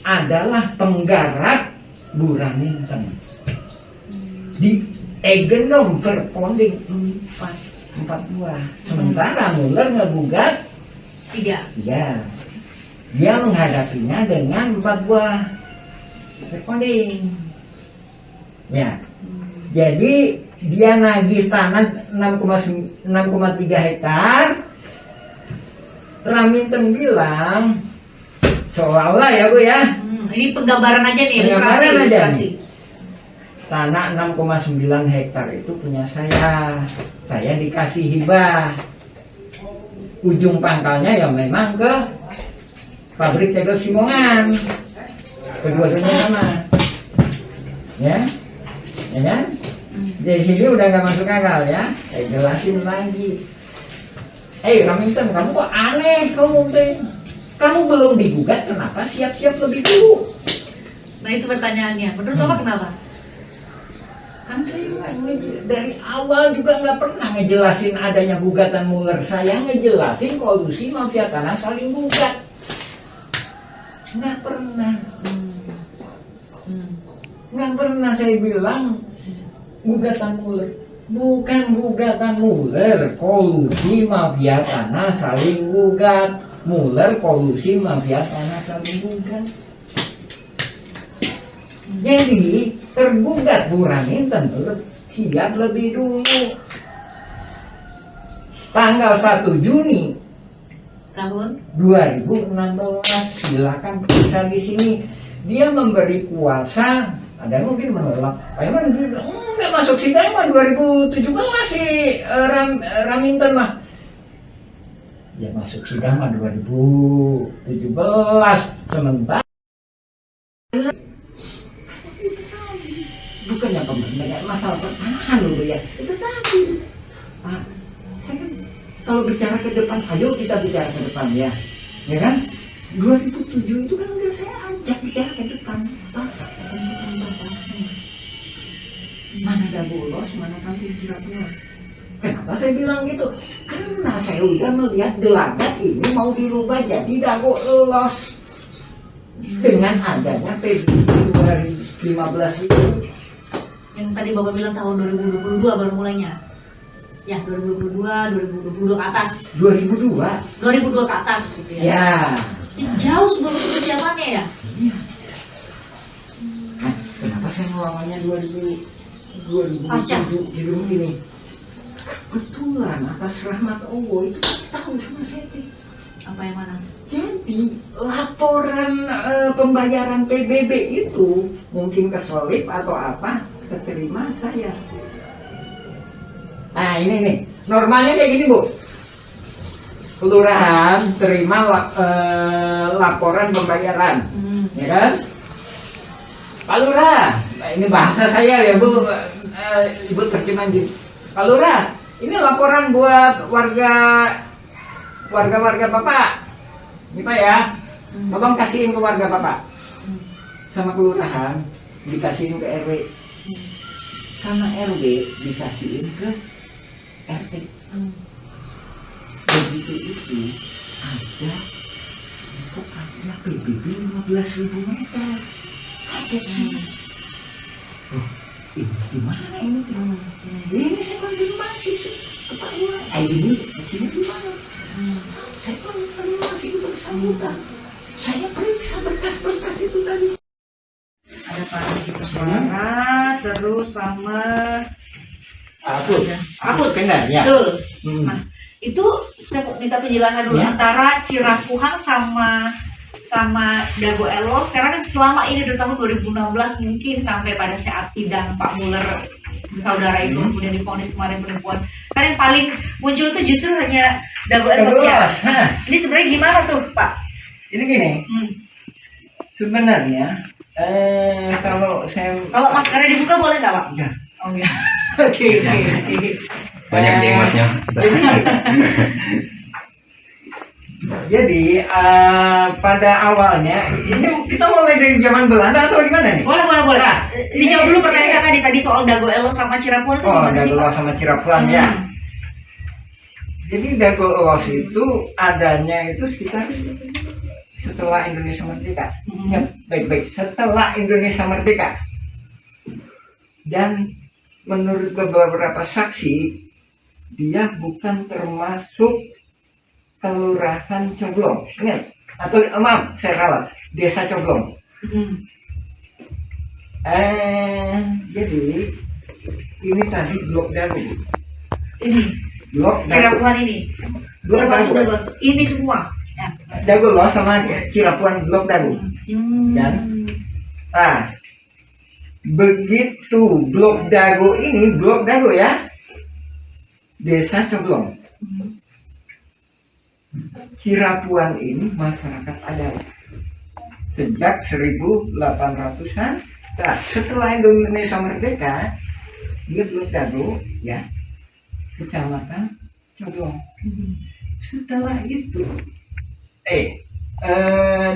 adalah penggarap Burhan Minten di Egenom Perponding 4 buah. Sementara Muller ngegugat 3. ya, dia menghadapinya dengan 4 buah Perponding. Ya, jadi dia nagih tanah 6,3 hektar. Raminten bilang seolah-olah ya Bu ya. Ini penggambaran aja nih, Penggambaran aja ilustrasi. Tanah 6,9 hektar itu punya saya. Saya dikasih hibah. Ujung pangkalnya ya memang ke pabrik tegel Simongan. Kedua-duanya sama. Ya kan? Dari sini udah nggak masuk akal ya. Saya jelasin lagi. Raminten, kamu kok aneh kamu belum digugat, kenapa siap-siap lebih dulu? Nah itu pertanyaannya. Menurut Bapak kenapa? Kan saya dari awal juga nggak pernah ngejelasin adanya gugatan Muller. Saya ngejelasin kolusi mafia tanah saling gugat. Nggak pernah. Nggak pernah saya bilang gugatan Muller. Bukan gugatan Muller, kolusi mafia tanah saling gugat. Muller kolusi mafia tanah saling gugat. Jadi tergugat Burhan Minten siap lebih dulu. tanggal 1 Juni Tahun 2016, silakan periksa di sini. Dia memberi kuasa, ada yang mungkin menolak. Emang nggak masuk sidang mah 2017 si Raminten mah. Ya masuk sidang mah 2017 sementara. Bukannya pemerintah masalah pertahanan dulu ya. Itu tadi. Pak, saya kan kalau bicara ke depan, ayo kita bicara ke depan ya. Ya kan? 2007 itu kan udah saya ajak bicara ke depan. Pak, mana ada bolos, mana kampung Cirebon. Kenapa saya bilang gitu? Karena saya udah melihat gelagat ini mau dirubah jadi dago elos. Dengan adanya PBB 2015 itu. yang tadi Bapak bilang tahun 2022 baru mulainya. Ya, 2022 ke atas. 2002. 2002 ke atas gitu ya. Ya. Ini jauh sebelum itu persiapannya ya. Iya. Nah, kenapa saya ngelawannya 2007 Pasca. di rumah ini? Kebetulan atas rahmat Allah itu tahu sama saya. Apa yang mana? Jadi laporan pembayaran PBB itu mungkin keselip atau apa keterima saya. Nah ini nih normalnya kayak gini Bu. Kelurahan terima laporan pembayaran, ya kan? Pak Lurah, nah ini bahasa saya ya Bu, Ibu terjemahan gitu. Pak Lurah, ini laporan buat warga Bapak. Ini Pak ya, tolong kasihin ke warga Bapak. Sama kelurahan dikasihin ke RW, sama RW dikasihin ke RT. Begitu itu ada pokoknya PBB 15.000 meter. Kaget sih. Oh, ini gimana ini? Ini saya konfirmasi ke Pak Lurah. Ini sini gimana? Saya konfirmasi itu bersangkutan. Saya periksa berkas-berkas itu tadi. Ada Pak Riki Suara, terus sama Akut kan ya? Betul. Hmm. Nah, itu saya mau minta penjelasan dulu Ya. antara Cirapuhan sama Dago Elos. Sekarang kan selama ini dari tahun 2016 mungkin sampai pada saat sidang Pak Muller saudara itu kemudian divonis kemarin penipuan. Kan yang paling muncul itu justru hanya Dago Elos ya. Hah, Ini sebenarnya gimana tuh Pak? ini gini, sebenarnya kalau Kalau maskernya dibuka boleh nggak Pak? Enggak. Oh ya. Oke. Banyak nikmatnya. Jadi pada awalnya ini kita mulai dari zaman Belanda atau gimana nih? Boleh. Nah, Dijawab dulu pertanyaan tadi sama Dago Elos sama Cirapuhan itu Oh, gimana sih Dago Pak? sama Cirapuhan ya. Jadi Dago Elos itu adanya itu sekitar setelah Indonesia merdeka. Ya, baik-baik. Setelah Indonesia merdeka. Dan menurut beberapa saksi, dia bukan termasuk kelurahan Coblong. Ingat? Atau maaf, saya salah. Desa Coblong. Jadi ini tadi Blok Dago. Ini Blok Dago. Cirapuhan ini. Blok Dago. Termasuk ini semua. Ya. Dago loh sama Cirapuhan Blok Dago. Dan begitu Blok Dago ini, Blok Dago ya, Desa Coblong. Cirapuhan ini masyarakat adat sejak 1800-an. Nah, setelah Indonesia merdeka, dia Blok Dago ya, Kecamatan Coblong. Setelah itu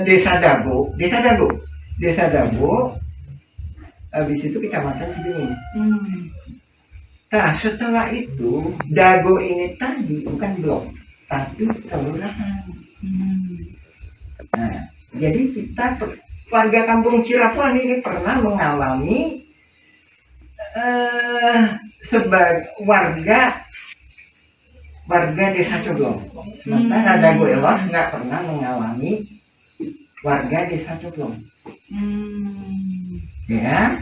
Desa Dago, habis itu Kecamatan Cibenying. Nah, setelah itu Dago ini tadi bukan blok, tapi kelurahan. Nah, jadi kita warga kampung Cirapuhan ini pernah mengalami sebagai warga Desa Coblong. Sementara Dago Elos nggak pernah mengalami warga Desa Coblong. Ya,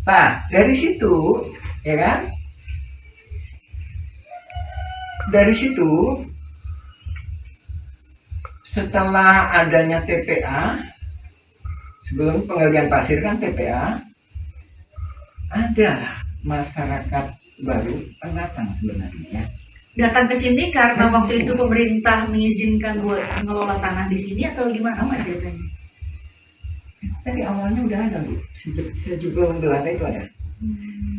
nah dari situ, ya kan, dari situ setelah adanya TPA, sebelum penggalian pasir kan TPA, ada masyarakat baru pendatang sebenarnya. Datang ke sini karena waktu itu pemerintah mengizinkan buat mengelola tanah di sini atau gimana Pak ceritanya? Tadi awalnya udah ada Bu, sejak juga Belanda itu ada.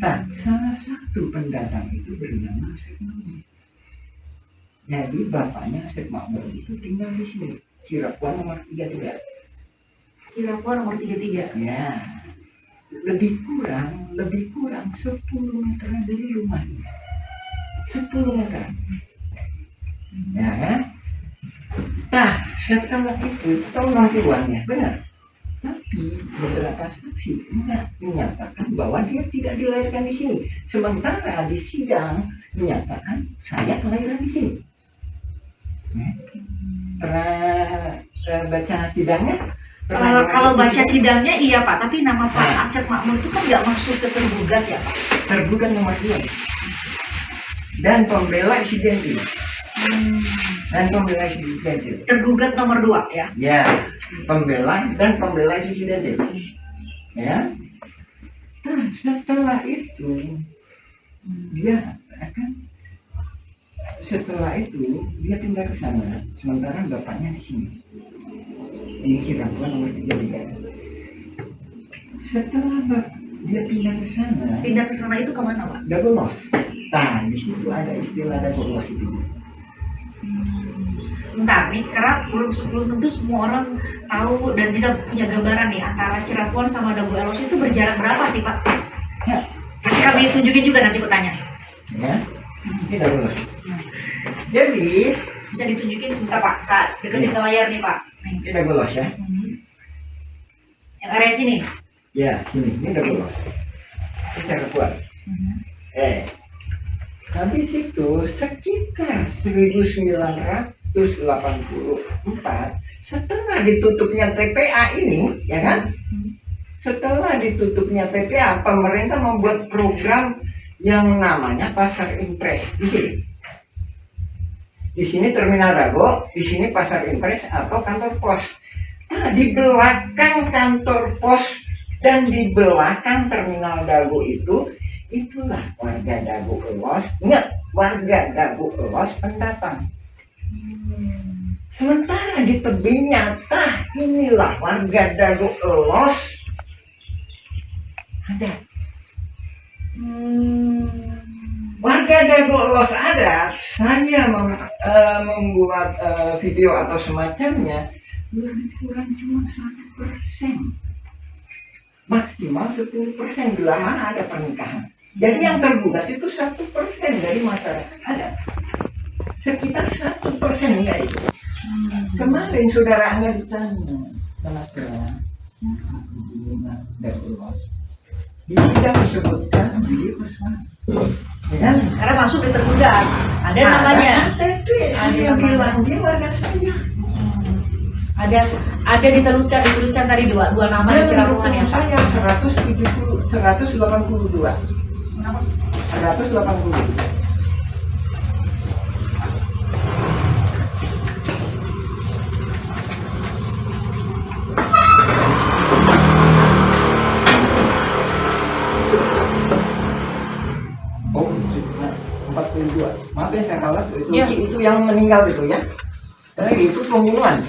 Nah, salah satu pendatang itu bernama Syekh Makmur. Jadi bapaknya Syekh Makmur itu tinggal di sini, Cirebon nomor 33. Cirebon nomor 33. Ya, lebih kurang 10 meter dari rumahnya. 10 meter. Ya kan? Nah, setelah itu tahu masih uangnya, benar. Tapi beberapa saksi menyatakan bahwa dia tidak dilahirkan di sini. Sementara di sidang menyatakan saya kelahiran di sini. Pernah baca sidangnya? Kalau baca sidangnya iya Pak, tapi nama Pak Asep Makmur itu kan nggak masuk ke tergugat ya Pak? Tergugat nomor 2 dan pembela insidentil. Tergugat nomor 2 ya? Ya, pembela insidentil. Ya. Nah, setelah itu dia pindah ke sana, sementara bapaknya di sini. Ini Cirebon nomor 33. Setelah dia pindah ke sana itu kemana Pak? Dagolos. Nah, di situ ada istilah Dagolos itu. Sebentar nih, karena belum tentu semua orang tahu dan bisa punya gambaran nih antara Cirebon sama Dagolos itu berjarak berapa sih Pak? Ya. Nanti kami tunjukin juga nanti pertanyaan. Ya, ini Dagolos. Jadi Bisa ditunjukin sebentar Pak, saat deketin ke layar nih Pak. Nih. ini Dagolos ya. Yang area sini. Ya, ini Dagolos. Ini Cirebon. Habis itu sekitar 1984 setelah ditutupnya TPA ini, ya kan? Setelah ditutupnya TPA, pemerintah membuat program yang namanya Pasar Impres di sini. Di sini Terminal Dago, di sini Pasar Impres atau kantor pos. Nah, di belakang kantor pos dan di belakang Terminal Dago itulah warga Dago Elos. Ingat, warga Dago Elos pendatang. Sementara di tebing nyata inilah warga Dago Elos ada. Warga Dago Elos ada. Saya membuat video atau semacamnya lebih kurang cuma 1%. Maksimal 10% bila mana ada pernikahan. Jadi yang tergugat itu 1% dari masyarakat adat. Sekitar 1% ya itu. Kemarin saudara Anda ditanya, kenapa di sidang disebutkan beliau Usman. Ya, Karena masuk di tergugat. Ada namanya. Dia bilang dia warga saya. Ada dituliskan tadi dua nama di Cirebon ya Pak. Saya 182. 180. Oh, 42. Maaf ya saya kalah itu, Ya. Itu yang meninggal itu ya. Itu pembunuhan.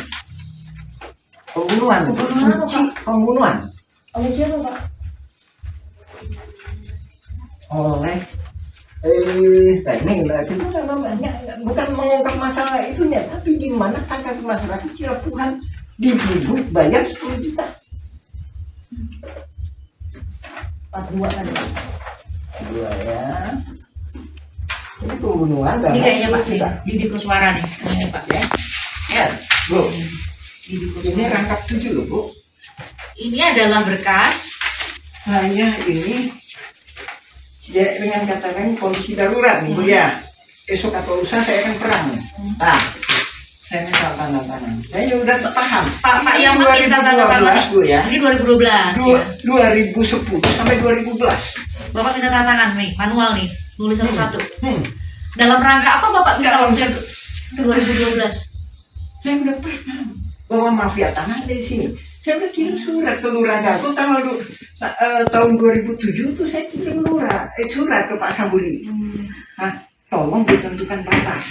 Pembunuhan apa, Pembunuhan. Oleh siapa Pak? Oleh ini itu namanya bukan mengungkap masalah itunya, tapi di mana hak masyarakat Cirebon dibunuh bayar 10 juta. 42 tadi. 2 ya. Ini pembunuhan Ini kayaknya Pak, kita. Didi Kuswara nih. Ini Pak ya. Ya, Bu. Didi Ini Kuswara. rangkap 7 loh, Bu. Ini adalah berkas. Saya ini ya, dengan kata lain kondisi darurat nih, Bu ya. Esok atau lusa saya akan perang. Nah, saya minta tanda tangan. Saya udah paham. Pak yang meminta tanda tangan. Bu ya. Ini 2012 ya. 2010 sampai 2012. Bapak minta tanda tangan nih, manual nih, nulis satu-satu. Dalam rangka apa Bapak minta objek 2012? Saya udah pernah bawa mafia tanah dari sini. Saya udah kirim surat ke Lurah Dago tahun 2007 tuh saya kirim surat ke Pak Sambuli. Tolong ditentukan batas.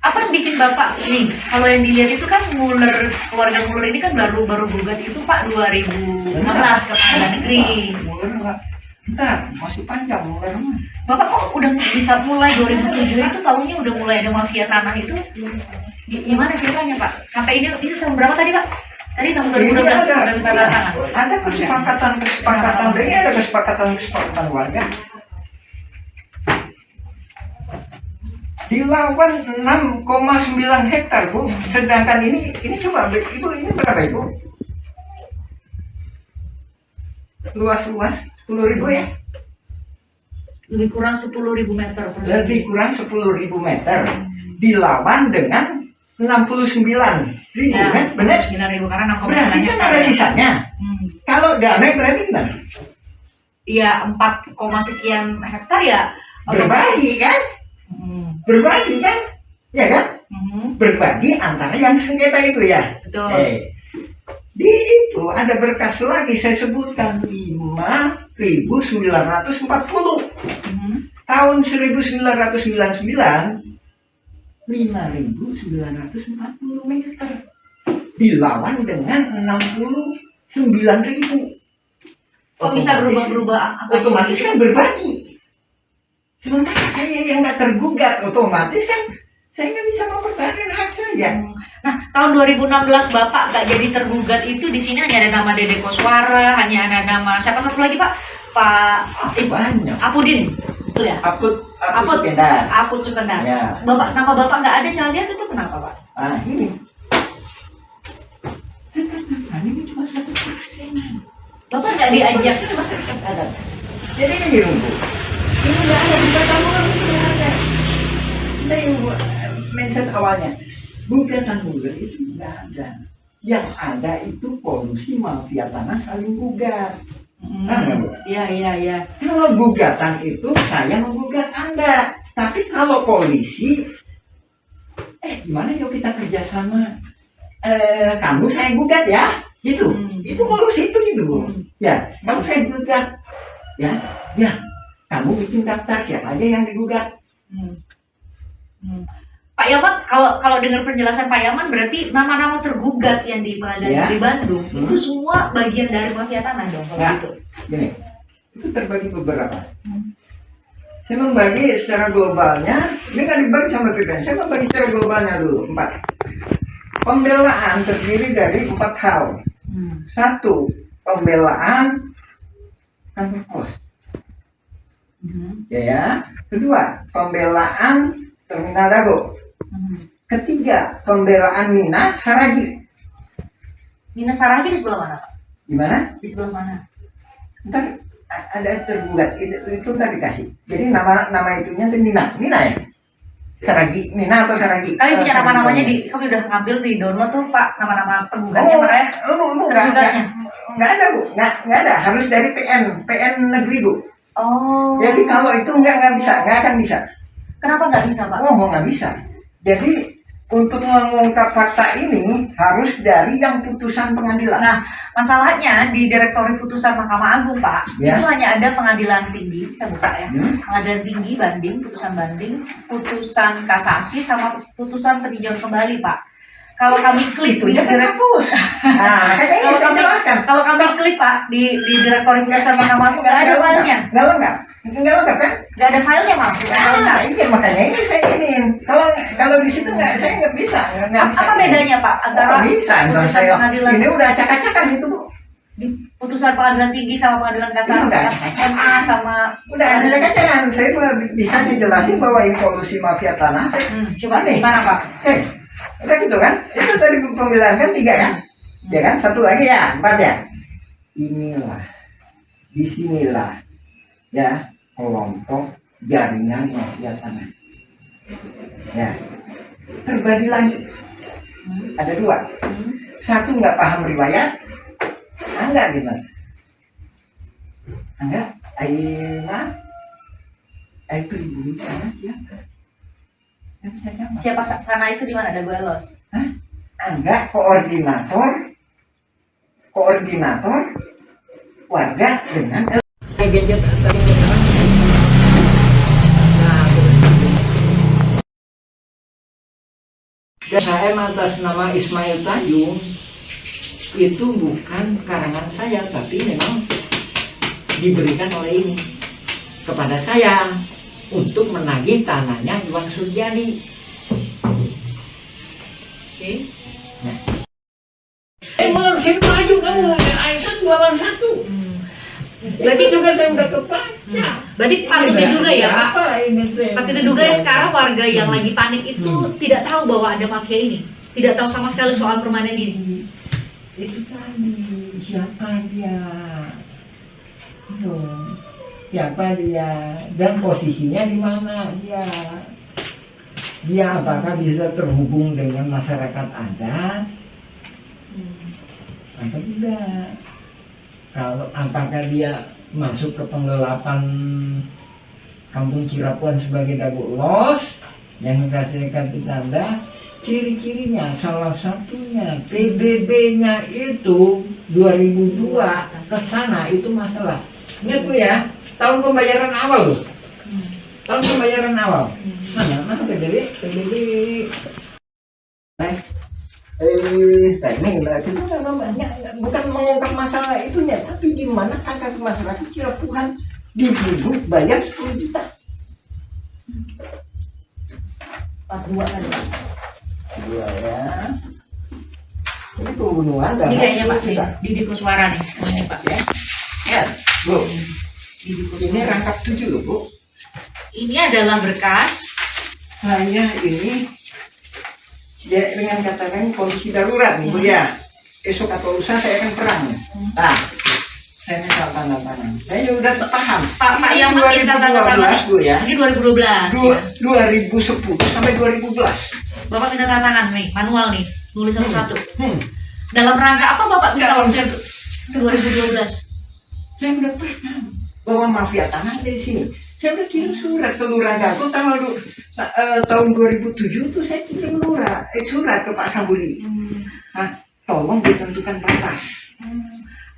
Apa yang bikin Bapak nih? Kalau yang dilihat itu kan Muller, keluarga Muller ini kan baru gugat itu Pak 2016 ke Pengadilan Negeri. Muller entar masih panjang Muller mah. Bapak kok udah bisa mulai 2007 itu tahunnya udah mulai ada mafia tanah itu? Gimana ceritanya Pak? Sampai ini tahun berapa tadi Pak? Tadi tahun 2012 sudah minta tanda tangan. Ada kesepakatan, ada kesepakatan warga. Dilawan 6,9 hektar Bu. Sedangkan ini coba Ibu, ini berapa Ibu? Luas 10.000 ya? Lebih kurang 10.000 meter persegi. Lebih kurang 10.000 meter. Dilawan dengan 69.000 Ya, kan? Benar? 9.000 karena 6,9 Berarti kan hektar. ada sisanya. Kalau damai berarti gimana? Iya 4, sekian hektar ya. Berbagi kan? Hmm. Berbagi kan? Ya kan? Hmm. Berbagi antara yang sengketa itu ya. Betul. Di itu ada berkas lagi saya sebutkan 5.940 tahun 1999 5.940 meter dilawan dengan 69.000. Kok bisa berubah-berubah? Otomatis kan berbagi. Sementara saya yang nggak tergugat, otomatis kan saya nggak bisa mempertahankan hak saya. Nah, tahun 2016 Bapak nggak jadi tergugat itu di sini hanya ada nama Dede Koswara, hanya ada nama siapa satu lagi Pak? Banyak. Apudin, betul ya? Apud Sukendar. Apud Sukendar. Ya. Nama Bapak nggak ada, saya lihat itu kenapa Pak? Ini. Ini cuma 1%. Bapak nggak diajak. Jadi ini Bu. Ini nggak ada di pertemuan, nggak ada. Dari mindset awalnya, gugatan Muller itu nggak ada. Yang ada itu kolusi mafia tanah saling gugat. Iya. Kalau gugatan itu saya menggugat Anda, tapi kalau polisi, gimana yuk kita kerjasama? Kamu saya gugat ya, gitu. Itu kolusi itu gitu Bu. Ya, kamu saya gugat, ya. Kamu bikin daftar siapa aja yang digugat. Pak Yaman, kalau dengar penjelasan Pak Yaman berarti nama-nama tergugat yang di Pengadilan Negeri Bandung itu semua bagian dari mafia tanah dong kalau gitu. Gini, itu terbagi beberapa. Saya membagi secara globalnya, ini kan dibagi sama PPN. Saya membagi secara globalnya dulu 4. Pembelaan terdiri dari 4 hal. 1. Pembelaan kantor pos. Ya. Kedua, pembelaan Terminal Dago. Ketiga, pembelaan Mina Saragi. Mina Saragi di sebelah mana Pak? Gimana? Di sebelah mana? Ntar ada tergugat itu ntar dikasih. Jadi nama itunya itu Mina ya. Saragi, Mina atau Saragi? Kami punya nama-namanya kami udah ngambil di download tuh Pak, nama-nama penggugatnya makanya. Bu, tergugatnya. Nggak ada Bu, nggak ada. Harus dari PN negeri Bu. Oh. Jadi kalau itu nggak bisa, nggak akan bisa. Kenapa nggak bisa Pak? Nggak bisa. Jadi untuk mengungkap fakta ini harus dari yang putusan pengadilan. Nah, masalahnya di Direktori Putusan Mahkamah Agung Pak, Ya. itu hanya ada pengadilan tinggi, saya buka ya. Pengadilan tinggi banding, putusan kasasi sama putusan peninjauan kembali Pak. Kalau kami klik Itu di ya kan hapus. Nah, kayaknya kalau saya jelaskan. kami klik Pak di Direktori Putusan Mahkamah Agung nggak ada filenya. Nggak lengkap kan? Nggak ada filenya Mas. Iya makanya ini saya ingin. Kalau di situ saya nggak bisa. Apa bedanya Pak antara bisa? putusan Saya pengadilan ini udah acak-acakan itu Bu. di putusan pengadilan tinggi sama pengadilan kasasi, Udah. MA sama Udah ada acak-acakan. Saya bisa ngejelasin bahwa ini kolusi mafia tanah. coba Nih. gimana Pak? Udah gitu kan? Itu tadi pembelaan kan 3 kan? Ya kan? 1 lagi ya, 4 ya. Disinilah ya kelompok jaringan mafia tanah. Ya, terbagi lagi. Ada 2. 1 nggak paham riwayat, Angga gimana? Angga, Itu ibu sana siapa? Yang saya jawab. Siapa sana itu di mana? Dago Elos. Hah? Enggak, koordinator warga dengan Gadget tadi saya atas nama Ismail Tanjung itu bukan karangan saya, tapi memang diberikan oleh ini kepada saya untuk menagih tanahnya Iwan Surjani. Oke. Nah, saya maju kamu, Aisyah jualan satu. Berarti juga saya udah kebaca. Berarti patut diduga ya Pak? Apa ini? Patut diduga ya sekarang warga yang lagi panik itu tidak tahu bahwa ada mafia ini, tidak tahu sama sekali soal permainan ini. Itu tadi siapa dia? Siapa dia dan posisinya di mana dia? Dia apakah bisa terhubung dengan masyarakat adat? Atau tidak? Kalau apakah dia masuk ke penggelapan Kampung Cirapuan sebagai Dago Elos yang dikasihkan ditanda ciri-cirinya salah satunya PBB-nya itu 2002 ke sana itu masalah. Ingat Bu ya, tahun pembayaran awal loh. Tahun pembayaran awal. Mana PBB? teknik lah, itu namanya bukan mengungkap masalah itunya, tapi gimana agar masyarakat Cirapuan dibunuh bayar 10 juta. 42 kan. Dua ya. Ini pembunuhan dan Ini kayaknya Pak Didi Kuswara nih, ini Pak ya. ya, Bu. Didi Ini Kuswara. rangkap 7 loh, Bu. Ini adalah berkas. Saya ini ya dengan katakan kondisi darurat nih Bu ya. Esok atau lusa saya akan perang. Nah, saya minta tanda tangan. Saya udah paham. Pak Ini yang minta tanda tangan. 2012 Bu ya. Ini 2012 ya. 2010 sampai 2012. Bapak minta tanda tangan nih, manual nih, nulis satu-satu. Hmm. Dalam rangka apa Bapak minta Dalam objek 2012? Saya udah paham bahwa mafia tanah ada di sini. Saya udah kirim surat ke Lurah Dago tahun 2007 tuh saya kirim surat ke Pak Sambuli. Nah, tolong ditentukan batas.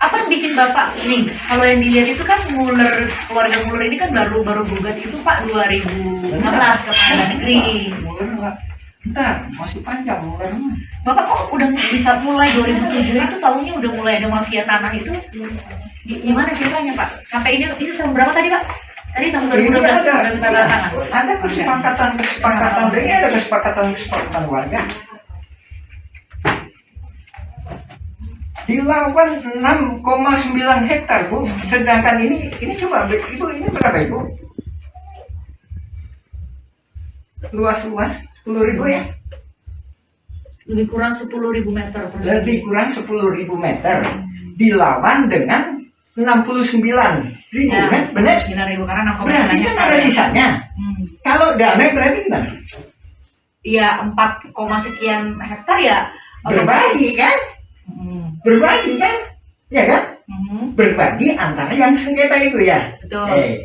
Apa yang bikin Bapak nih? Kalau yang dilihat itu kan keluarga Muller ini kan baru gugat itu Pak 2016 ke Pengadilan Negeri. Muler enggak. Bentar, masih panjang Muler mah. Bapak kok udah bisa mulai 2007 itu tahunnya udah mulai ada mafia tanah itu? Gimana ceritanya Pak? Sampai ini tahun berapa tadi Pak? Tadi tahun 2012 sudah minta tanda tangan. Ada kesepakatan ini ada kesepakatan warga. Dilawan 6,9 hektar Bu, sedangkan ini coba Ibu ini berapa Ibu? Luas 10.000 ya? Lebih kurang 10.000 meter persegi. Lebih kurang 10.000 meter. Dilawan dengan 69.000 Ya, kan? Benar? 9.000 karena 6,9 Berarti kan hektar. ada sisanya. Kalau damai berarti gimana? Iya 4, sekian hektar ya. Berbagi kan? Berbagi kan? Ya kan? Berbagi antara yang sengketa itu ya. Betul.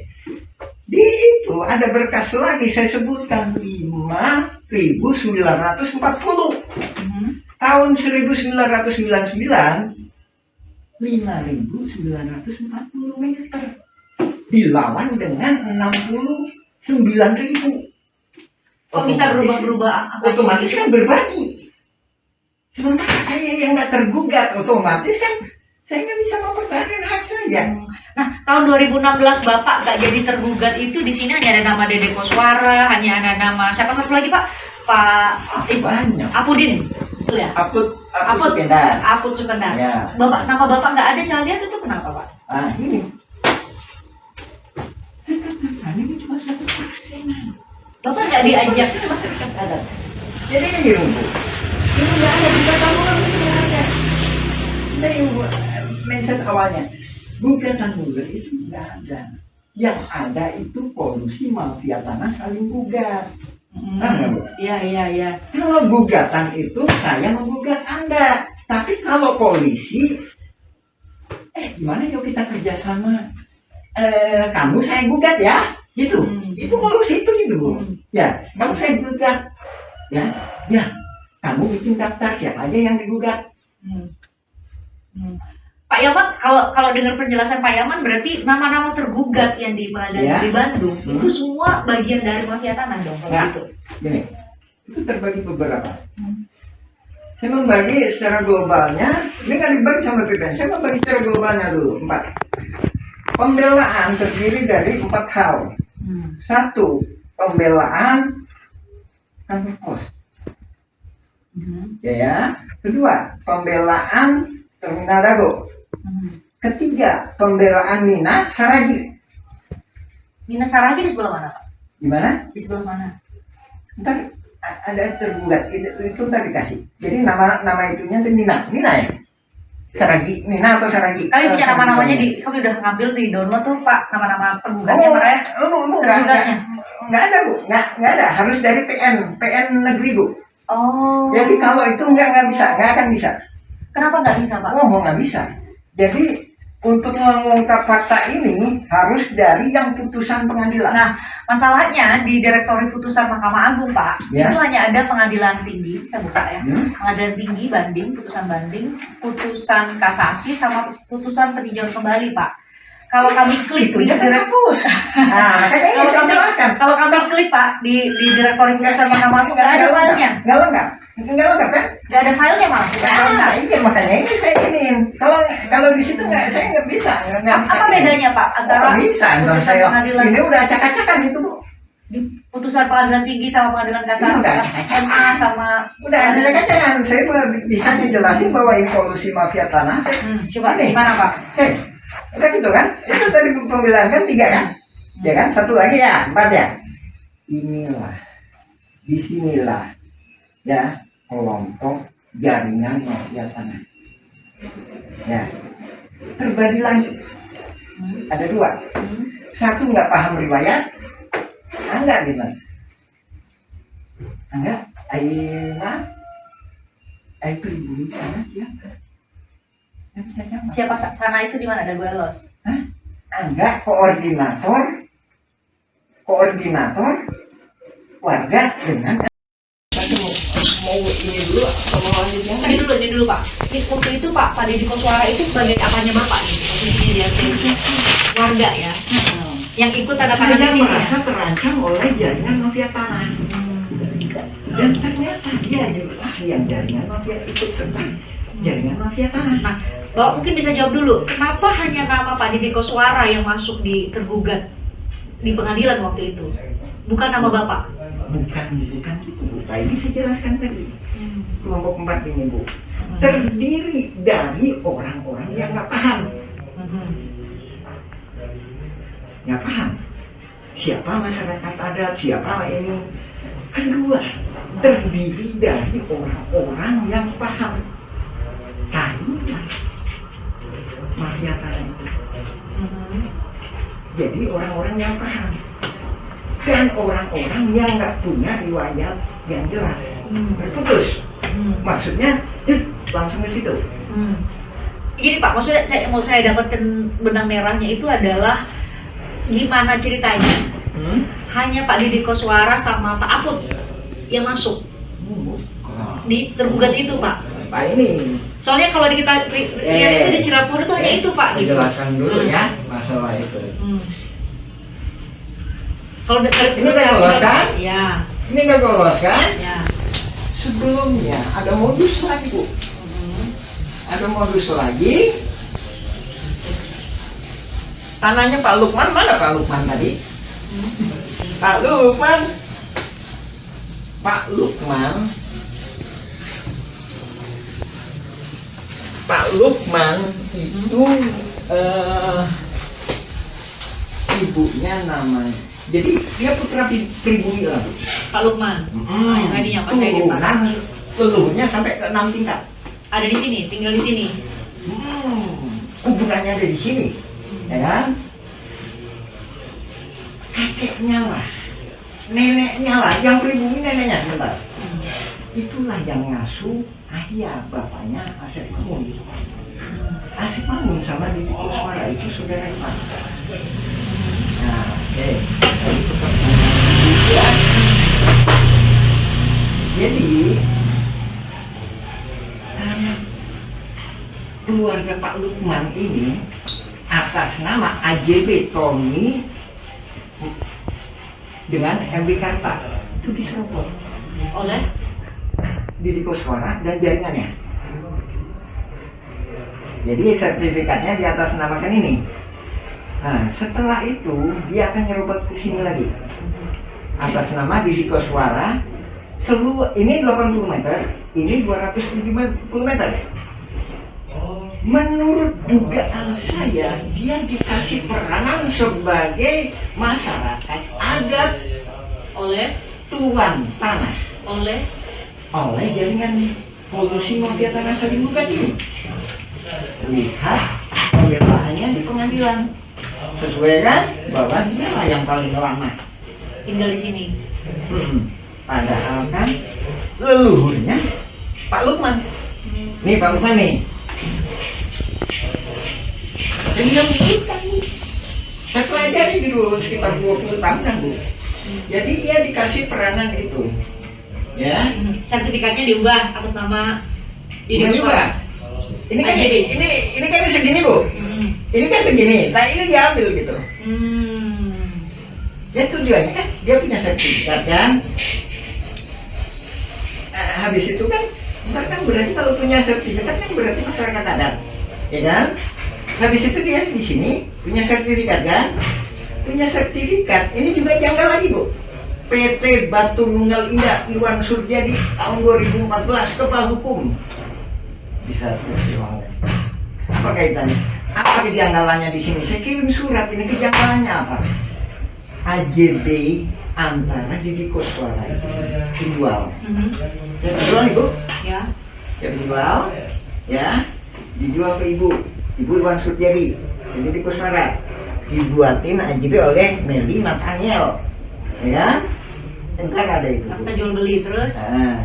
Di itu ada berkas lagi saya sebutkan 5.940 tahun 1999 5.940 meter dilawan dengan 69.000. Kok bisa berubah-berubah? Otomatis kan berbagi. Sementara saya yang nggak tergugat, otomatis kan saya nggak bisa mempertahankan hak saya. Nah, tahun 2016 Bapak nggak jadi tergugat itu di sini hanya ada nama Dede Koswara, hanya ada nama siapa satu lagi Pak? Banyak. Apudin. Betul ya? Apud Supendar. Supendar. Apud Supendar. Ya. Nama Bapak nggak ada saya lihat itu kenapa Pak? Ah ini. Ini cuma 1%. Bapak nggak diajak. Masyarakat adat. Jadi ini Bu. Ini nggak ada di Tamulan, ini nggak ada. Dari mention awalnya, gugatan Muller itu nggak ada. Yang ada itu kolusi mafia tanah saling gugat. Iya. Kalau gugatan itu saya menggugat Anda, tapi kalau polisi, gimana yuk kita kerjasama? Kamu saya gugat ya, gitu. Itu kolusiku mau ke situ gitu Bu. Ya, kalau saya gugat, ya, kamu bikin daftar siapa aja yang digugat. Pak Yaman, kalau dengar penjelasan Pak Yaman berarti nama-nama tergugat yang di Pengadilan Ya. Negeri Bandung itu semua bagian dari mafia tanah dong kalau Nah, gitu. gini, itu terbagi beberapa. Saya membagi secara globalnya, ini kan dibagi sama PPN. Saya membagi secara globalnya dulu, 4. Pembelaan terdiri dari 4 hal. 1, pembelaan kantor pos. Ya. Kedua, pembelaan Terminal Dago. Ketiga, pembelaan Mina Saragi. Mina Saragi di sebelah mana Pak? Gimana? Di sebelah mana? Ntar ada tergugat, itu ntar dikasih. Jadi nama itunya itu Mina ya? Saragi, Mina atau Saragi? Kami punya nama-namanya kami udah ngambil di download tuh Pak, nama-nama penggugatnya mereka. Bu, Tergugatnya. nggak ada Bu, nggak ada, harus dari PN negeri Bu. Oh. Jadi kalau itu nggak bisa, nggak akan bisa. Kenapa nggak bisa Pak? Oh, nggak bisa. Jadi untuk mengungkap fakta ini harus dari yang putusan pengadilan. Nah, masalahnya di Direktori Putusan Mahkamah Agung Pak, Ya. itu hanya ada pengadilan tinggi, saya buka ya. Hmm. Pengadilan tinggi banding, putusan kasasi sama putusan peninjauan kembali Pak. Kalau kami klik Itu di ya kan Direktori hapus. Nah, makanya ini saya jelaskan. kalau kami klik Pak di Direktori Putusan Mahkamah Agung nggak ada filenya, Nggak lengkap kan? nggak ada filenya Pak. Nah, iya makanya ini saya ingin. Kalau di situ saya nggak bisa. Nggak bisa. Apa bedanya Pak antara Oh, bisa. Ntar putusan saya pengadilan ini udah acak-acakan itu Bu. di putusan pengadilan tinggi sama pengadilan kasasi, Udah acak-acakan. MA sama Udah acak-acakan. Saya bisa ngejelasin bahwa ini kolusi mafia tanah. coba Ini. gimana Pak? Udah gitu kan? Itu tadi pembelaan kan 3 kan? Ya kan? Satu lagi ya, 4 ya. Inilah, disinilah, ya kelompok jaringan mafia tanah. Ya, terbagi lagi. Ada 2. Satu nggak paham riwayat, enggak gimana? Enggak, Aina pribumi sana siapa? Nggak bisa jawab. Siapa sana itu di mana? Ada gue los. Enggak, koordinator warga dengan mau ini dulu mau lanjutnya Ini dulu Pak. Waktu itu Pak Deddy Koswara itu sebagai apanya Bapak nih? Posisinya dia sebagai warga ya. Yang ikut tanda tangan di saya sini. merasa terancam oleh jaringan mafia tanah dan ternyata dia adalah yang jaringan mafia ikut serta jaringan mafia tanah. Nah, Bapak mungkin bisa jawab dulu. Kenapa hanya nama Pak Deddy Koswara yang masuk di tergugat di pengadilan waktu itu? Bukan nama Bapak. Bukan gitu Bu. Nah, ini saya jelaskan tadi. Kelompok 4 ini Bu terdiri dari orang-orang yang nggak paham. Nggak paham siapa masyarakat adat, siapa ini. Kedua, terdiri dari orang-orang yang paham. Tahulah mafia tanah itu. Jadi orang-orang yang paham dan orang-orang yang nggak punya riwayat yang jelas. Terputus. Maksudnya langsung ke situ. Gini Pak, maksudnya mau saya dapatkan benang merahnya itu adalah gimana ceritanya? Hanya Pak Deddy Koswara sama Pak Aput yang masuk di tergugat itu Pak. Pak ini Soalnya kalau kita lihat itu di Cirebon itu hanya itu Pak. Gitu. jelaskan dulu ya masalah itu. Kalau Ini udah lolos kan? Ya. Ini udah lolos kan? Ya. Sebelumnya ada modus lagi Bu. Ada modus lagi. Tanahnya Pak Lukman, mana Pak Lukman tadi? Pak Lukman itu ibunya namanya. Jadi dia putra pribumi lah. Pak Lukman. Yang tadinya Pak saya di Pak. Leluhurnya sampai ke 6 tingkat. Ada di sini, tinggal di sini. Kuburannya ada di sini. Ya kan? Kakeknya lah, neneknya lah, yang pribumi neneknya sebentar. Itulah yang ngasuh ayah bapaknya Asep Mamun. Asep Mamun sama Deddy Koswara itu saudara Pak. Nah, oke. keluarga Pak Lukman ini atas nama AJB Tommy dengan MB Karta itu diserobot oleh Didi Koswara dan jaringannya. Jadi sertifikatnya di atas namakan ini. Nah, setelah itu dia akan nyerobot ke sini lagi atas nama Didi Koswara. Seluruh ini 80 meter, ini 270 meter. Menurut dugaan saya, dia dikasih peranan sebagai masyarakat adat Oleh tuan tanah oleh oleh jaringan kolusi mafia tanah saling gugat ini. Lihat pembelaannya di pengadilan, sesuai kan bahwa dia lah yang paling lama. tinggal di sini. Padahal kan leluhurnya Pak Lukman. Nih Pak Lukman nih. Dan dia bukan. Saya pelajari dulu sekitar 20 tahun kan Bu. Jadi dia dikasih peranan itu. Ya. Sertifikatnya diubah atas nama Didi Bukan juga. Koswara. Ini kan AJB. ini kan segini Bu. Ini kan begini. Nah ini diambil gitu. Ya tujuannya kan dia punya sertifikat kan. Habis itu kan ntar kan berarti kalau punya sertifikat kan berarti masyarakat adat, ya kan? Habis itu dia di sini punya sertifikat kan? Punya sertifikat. Ini juga janggal lagi Bu. PT Batu Nunggal Indah Iwan Surjadi tahun 2014 kepala hukum. Bisa terus apa kaitannya? Apa kejanggalannya di sini? Saya kirim surat ini kejanggalannya apa? AJB antara Didi Koswara itu dijual. Yang dijual Ibu? Ya. Yang dijual, ya, dijual ke Ibu Iwan Surjadi, Didi Koswara, dibuatin AJB oleh Meli Nathaniel, ya, entar ada itu. Kita jual beli terus. Nah,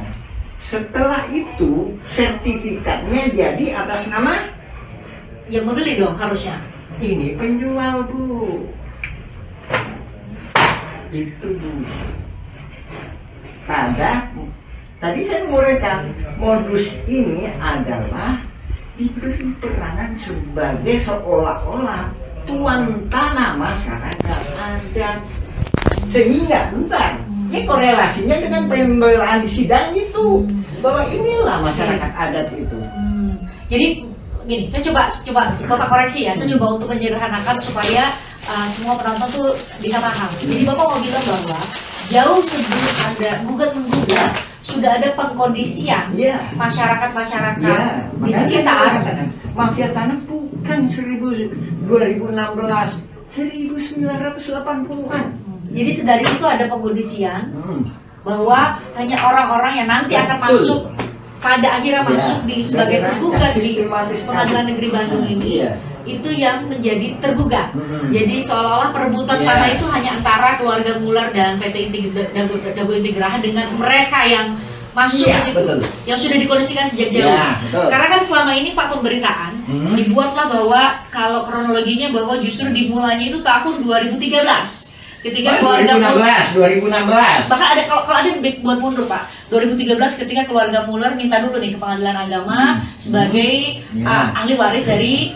setelah itu sertifikatnya jadi atas nama Yang membeli dong harusnya. ini penjual Bu. Itu Bu. Tadi saya menguraikan modus ini adalah diberi peranan sebagai seolah-olah tuan tanah masyarakat adat, sehingga bentar ini korelasinya dengan pembelaan di sidang itu bahwa inilah masyarakat adat itu. Jadi gini, saya coba Bapak koreksi ya, saya coba untuk menyederhanakan supaya semua penonton tuh bisa paham. Jadi Bapak mau bilang bahwa jauh sebelum ada gugat-menggugat sudah ada pengkondisian Iya. masyarakat-masyarakat Ya, di sekitar. mafia tanah bukan 2016, 1980-an. Jadi sedari itu ada pengkondisian bahwa hanya orang-orang yang nanti akan Betul. masuk pada akhirnya Ya, masuk di sebagai gara-gara tergugat di sistematis Pengadilan Negeri Bandung ini, Iya. itu yang menjadi tergugat. Mm-mm. Jadi seolah-olah perebutan Iya. tanah itu hanya antara keluarga Muller dan PT Dago Integraha dengan mereka yang masuk Iya, ke situ, betul. yang sudah dikondisikan sejak jauh. Iya, betul. Karena kan selama ini Pak pemberitaan dibuatlah bahwa kalau kronologinya bahwa justru dimulainya itu tahun 2013. Ketika keluarga Muller 2016. bahkan ada kalau ada buat mundur Pak 2013 ketika keluarga Muller minta dulu nih ke Pengadilan Agama sebagai Ya. ahli waris dari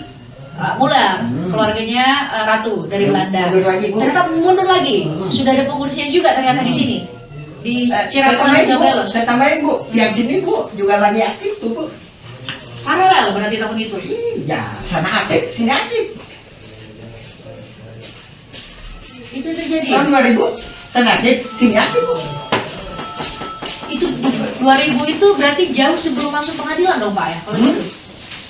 Muller, keluarganya Ratu dari Belanda. Mundur lagi, Bu. Ternyata mundur lagi, sudah ada pengurusnya juga ternyata di sini di Saya Cirebon tambahin, dan Bu. Belos. Saya tambahin Bu, yang sini Bu juga lagi aktif tuh Bu. Paralel berarti tahun itu. Iya, sana aktif, sini aktif. Itu terjadi. Tahun 2000, sana aktif, sini aktif Bu. Itu 2000 itu berarti jauh sebelum masuk pengadilan dong Pak ya, kalau gitu.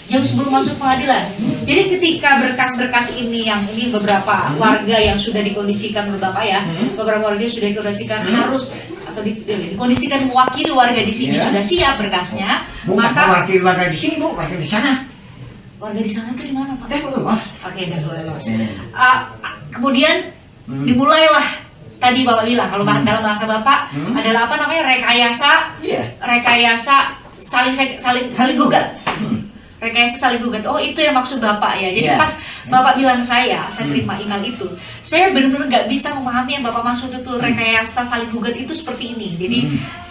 Jauh sebelum masuk pengadilan. Jadi ketika berkas-berkas ini yang ini beberapa warga yang sudah dikondisikan menurut Bapak ya, beberapa warga yang sudah dikondisikan harus atau dikondisikan mewakili warga di sini Iya. sudah siap berkasnya, Bukan maka mewakili warga di sini Bu, warga di sana. warga di sana itu di mana Pak? Betul Mas. Oke, udah lolos. Hmm. Kemudian dimulailah tadi Bapak bilang kalau dalam bahasa Bapak adalah apa namanya rekayasa Iya. saling gugat. rekayasa saling gugat. Oh, itu yang maksud Bapak ya. Jadi Ya. pas Bapak bilang saya terima email itu, saya benar-benar nggak bisa memahami yang Bapak maksud itu rekayasa saling gugat itu seperti ini. Jadi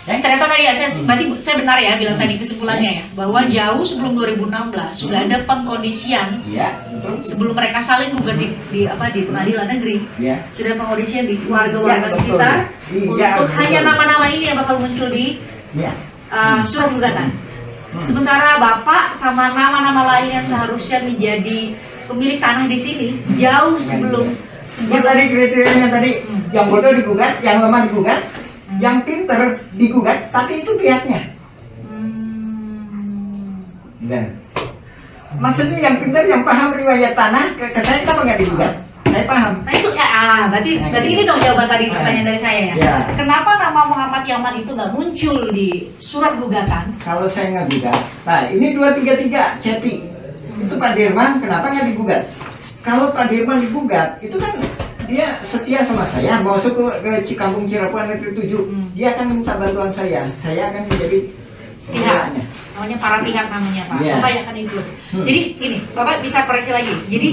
ternyata tadi ya, berarti saya benar ya bilang tadi kesimpulannya ya, bahwa jauh sebelum 2016 sudah ada pengkondisian Ya, betul. sebelum mereka saling gugat di pengadilan negeri. Ya. Sudah pengondisian di warga-warga Ya, betul. sekitar Iya, untuk betul. hanya nama-nama ini yang bakal muncul di Ya. surat gugatan. Sementara Bapak sama nama-nama lain yang seharusnya menjadi pemilik tanah di sini jauh sebelum Yang tadi kriterianya tadi, yang bodoh digugat, yang lemah digugat, yang pinter digugat, tapi itu pihaknya. Dan maksudnya yang pinter, yang paham riwayat tanah, ke saya kenapa nggak digugat? Saya paham. Nah itu berarti ini dong jawaban tadi pertanyaan dari saya ya. Ya. Kenapa nama Muhammad Yaman itu nggak muncul di surat gugatan? Kalau saya nggak gugat, nah ini 233 Ceti, itu Pak Dirman, kenapa nggak digugat? Kalau Pak Dirman digugat, itu kan dia setia sama saya, mau masuk ke Kampung Cirapuan Negeri 7, dia akan minta bantuan saya akan menjadi Pihak, pihaknya. namanya para pihak namanya Pak. Iya. Bapak yang akan ikut. Jadi ini Bapak bisa koreksi lagi. Jadi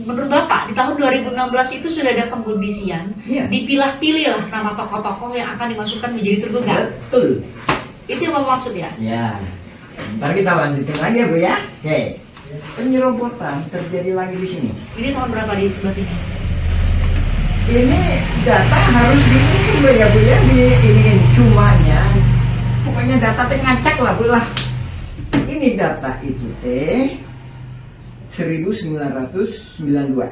menurut Bapak di tahun 2016 itu sudah ada pengkondisian, Iya. dipilah-pilih lah nama tokoh-tokoh yang akan dimasukkan menjadi tergugat. Betul. Itu yang Bapak maksud ya? Ya, ntar kita lanjutin lagi ya Bu ya. Oke, penyerobotan terjadi lagi di sini. Ini tahun berapa di sebelah sini? Ini data harus diisi Bu ya Bu ya, diiniin cumanya. Pokoknya data teh ngacak lah Bu lah. Ini data itu teh 1992.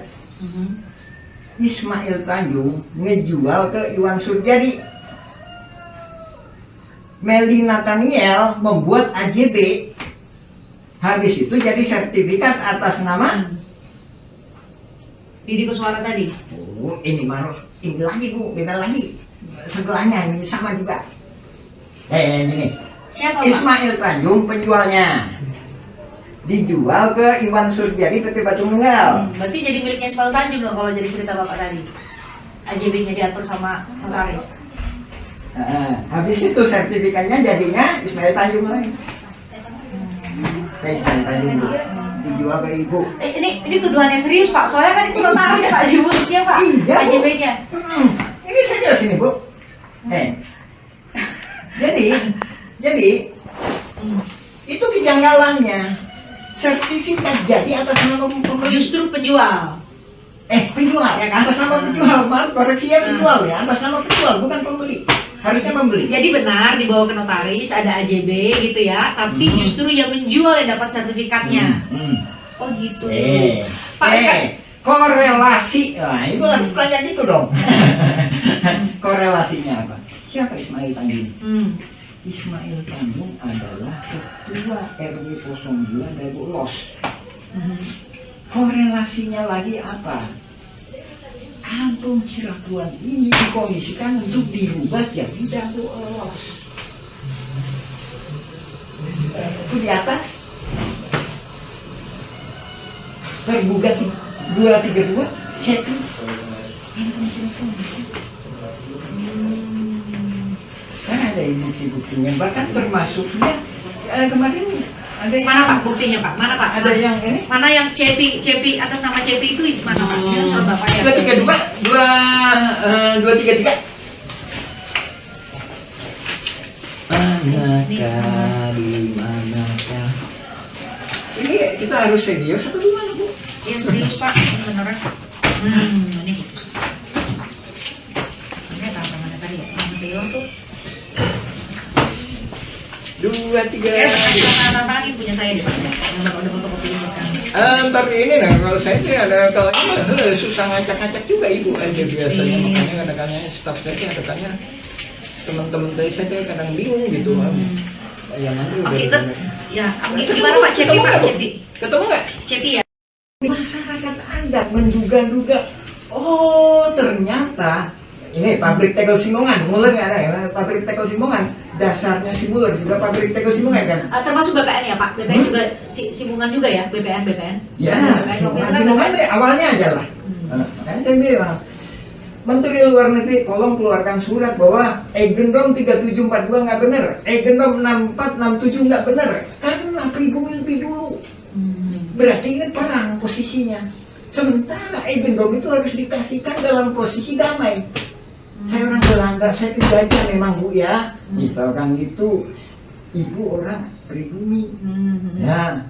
Ismail Tanjung ngejual ke Iwan Surjadi. Meli Nathaniel membuat AJB. Habis itu jadi sertifikat atas nama Didi Kuswara tadi. oh ini lagi Bu, beda lagi. Sebelahnya ini sama juga. Ini Siapa Pak? Ismail Tanjung penjualnya. Dijual ke Iwan Surjadi PT Batu Nunggal. Berarti jadi miliknya Ismail Tanjung dong kalau jadi cerita Bapak tadi. AJB-nya diatur sama notaris. Habis itu sertifikatnya jadinya Ismail Tanjung lagi. Ismail Tanjung Bu. Dijual ke Ibu. Ini tuduhannya serius Pak. Soalnya kan itu notaris Pak di mulutnya Pak. Iya, Bu. AJB-nya. Ini saya jelasin nih Bu. Jadi itu kejanggalannya. Sertifikat jadi atas nama pembeli. Justru penjual. Penjual Ya kan? atas nama penjual. Maaf koreksi ya, penjual ya, atas nama penjual bukan pembeli. Harusnya membeli. Jadi benar dibawa ke notaris ada AJB gitu ya, tapi justru yang menjual yang dapat sertifikatnya. Oh gitu. Pak, Korelasi. Nah, itu harus tanya gitu dong. Korelasinya apa? Siapa Ismail Tanjung? Ismail Tanjung adalah ketua RW 02 Dago Los. Korelasinya lagi apa? Kampung Cirapuan ini dikondisikan untuk dirubah jadi Dago Los. Itu di atas tergugat 232 Ceti. Kan ada bukti-buktinya, bahkan termasuknya kemarin ada yang Mana Pak buktinya Pak? Mana Pak? ada yang ini Mana yang CP atas nama CP itu mana Pak? Ini soal Bapak ya. 233. Manakah di manakah? Ini kita harus serius atau gimana Bu? Iya serius Pak, ini beneran. Ini. Ini apa mana tadi ya? Yang bilang tuh. 233. Tantangan punya saya di Pak. Yang Bapak udah fotokopiin buat kami. Tapi ini nah kalau saya sih ada kalau ini susah ngacak-ngacak juga Ibu aja biasanya, makanya kadang-kadang staff saya sih kadang-kadang teman-teman saya tuh kadang bingung gitu. Yang nanti udah Oke, ya, itu gimana Pak? Cepi Pak, Cepi. ketemu nggak? Cepi ya. Masyarakat adat menduga-duga, oh ternyata ini pabrik tegel Simongan, mulai nggak ada ya, pabrik tegel Simongan, dasarnya Simuler juga pabrik tegel Simongan kan? Termasuk BPN ya Pak? BPN juga, Simungan juga ya? BPN? Ya, Simongan deh awalnya aja lah. Kan saya bilang, Menteri Luar Negeri tolong keluarkan surat bahwa Egendom 3742 nggak benar, Egendom 6467 nggak benar, karena pribumi lebih dulu. Berarti ini perang posisinya. Sementara Eigendom itu harus dikasihkan dalam posisi damai. Saya orang Belanda, saya itu aja memang Bu ya. Misalkan gitu, ibu orang pribumi. Ya,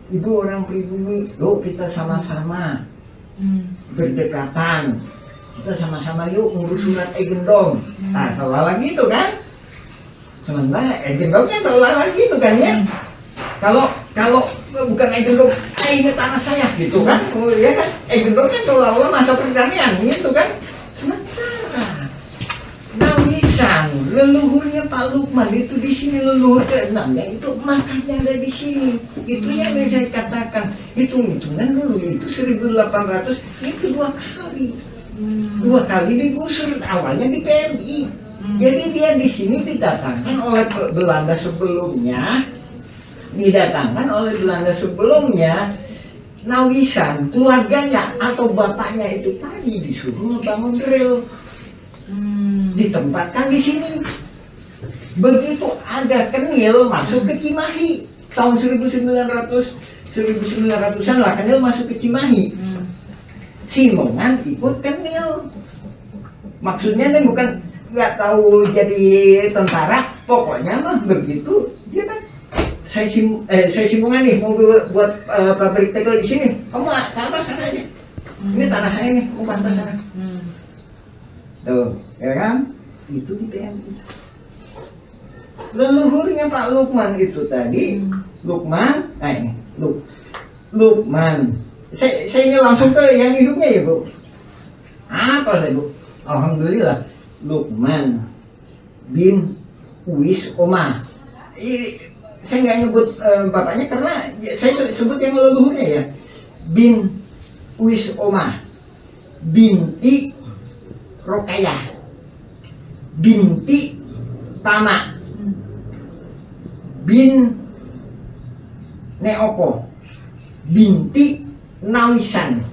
ibu orang pribumi, loh kita sama-sama berdekatan. Kita sama-sama yuk ngurus surat Eigendom. Nah, seolah-olah gitu kan? Sementara Eigendomnya seolah-olah gitu kan ya? Kalau bukan Eigendom, ini tanah saya gitu kan? Oh iya kan? Eigendom kan seolah-olah masa pertanian gitu kan? Sementara Nawisan, leluhurnya Pak Lukman itu di sini leluhur ke-6-nya itu makanya ada di sini. Itu yang saya katakan, hitung-hitungan dulu itu 1800 itu 2 kali. 2 kali digusur, awalnya di PMI. Jadi dia di sini didatangkan oleh Belanda sebelumnya. Nawisan, keluarganya atau bapaknya itu tadi disuruh membangun rel. Ditempatkan di sini. Begitu ada Kenil masuk ke Cimahi tahun 1900-an lah Kenil masuk ke Cimahi. Simongan ikut Kenil. Maksudnya dia bukan nggak tahu jadi tentara, pokoknya mah begitu dia kan saya Simongan nih mau buat pabrik tegel di sini. Kamu ke apa sana aja. Ini tanah saya nih, kamu pantas sana. Tuh, ya kan? Itu di PMI. Leluhurnya Pak Lukman itu tadi, Lukman. Saya ini langsung ke yang hidupnya ya Bu. Apa saya Bu? Alhamdulillah, Lukman bin Uwis Omah. Saya nggak nyebut bapaknya karena saya sebut yang leluhurnya ya. Bin Uwis Omah, binti Rokayah, binti Tama, bin Neoko, binti Nawisan.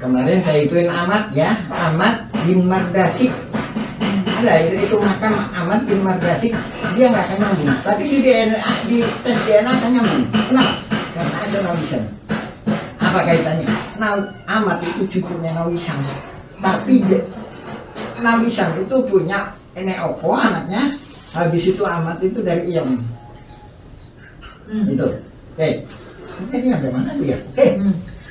Kemarin saya ituin Ahmad ya, Ahmad bin Mardasik. Ada itu makam Ahmad bin Mardasik, dia nggak akan nyambung. Tapi di DNA, di tes DNA akan nyambung. Kenapa? Karena ada Nawisan. Apa kaitannya? Ahmad itu cucunya Nawisan. Tapi Nawisan itu punya Neoko anaknya. Habis itu Ahmad itu dari Iyam. Itu. Oke. Ini ada mana dia? Oke.